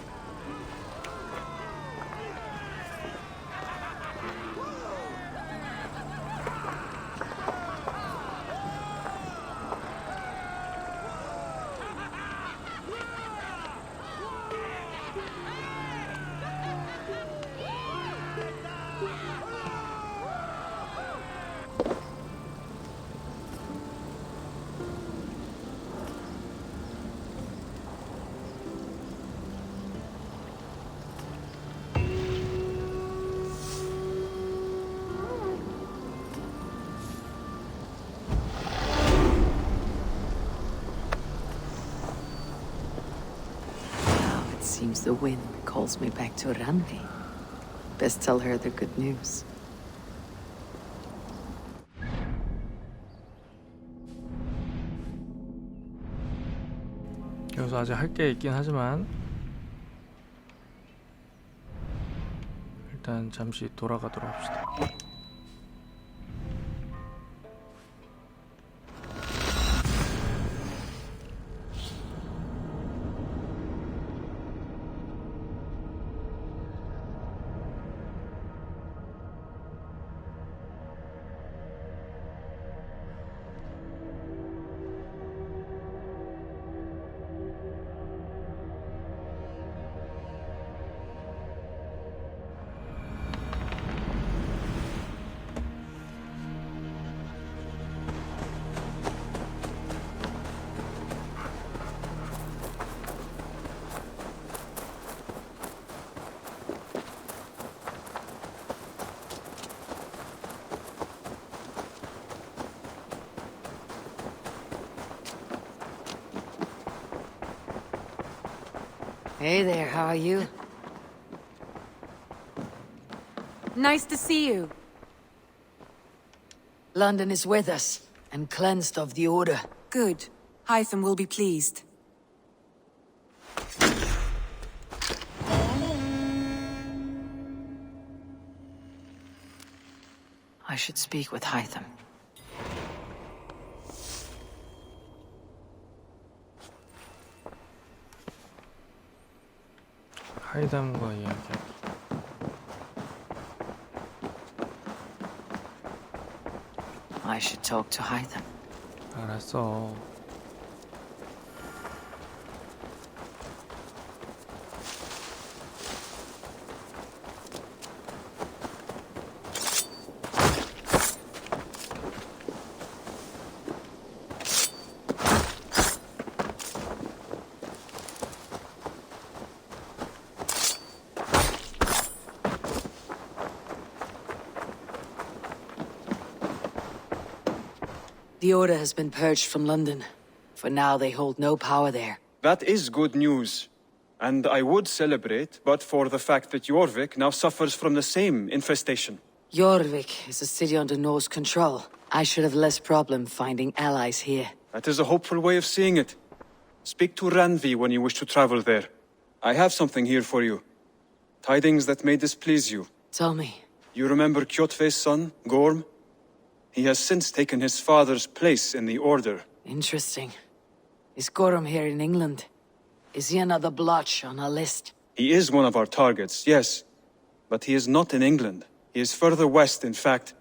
Seems the wind calls me back to Randi. Best tell her the good news. 여기서 아직 할 게 있긴 하지만 일단 잠시 돌아가도록 합시다. Hey there, how are you? Nice to see you. London is with us, and cleansed of the Order. Good. Hytham will be pleased. I should speak with Hytham. 하이담과 이야기하기. I should talk to Hytham. 알았어. The Order has been purged from London. For now, they hold no power there. That is good news. And I would celebrate, but for the fact that Jorvik now suffers from the same infestation. Jorvik is a city under Norse control. I should have less problem finding allies here. That is a hopeful way of seeing it. Speak to Ranvi when you wish to travel there. I have something here for you. Tidings that may displease you. Tell me. You remember Kjotve's son, Gorm? He has since taken his father's place in the Order. Interesting. Is Gorm here in England? Is he another blotch on our list? He is one of our targets, yes. But he is not in England. He is further west, in fact.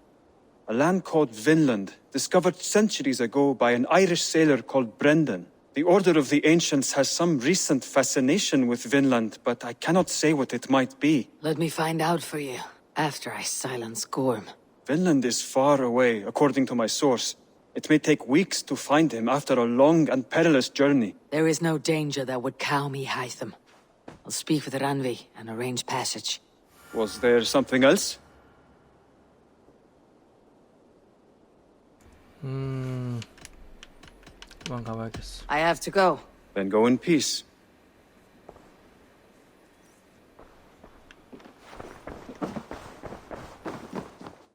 A land called Vinland, discovered centuries ago by an Irish sailor called Brendan. The Order of the Ancients has some recent fascination with Vinland, but I cannot say what it might be. Let me find out for you, after I silence Gorm. Vinland is far away, according to my source. It may take weeks to find him after a long and perilous journey. There is no danger that would cow me, Hytham. I'll speak with Ranvi and arrange passage. Was there something else? 그만 가봐야겠어. I have to go. Then go in peace.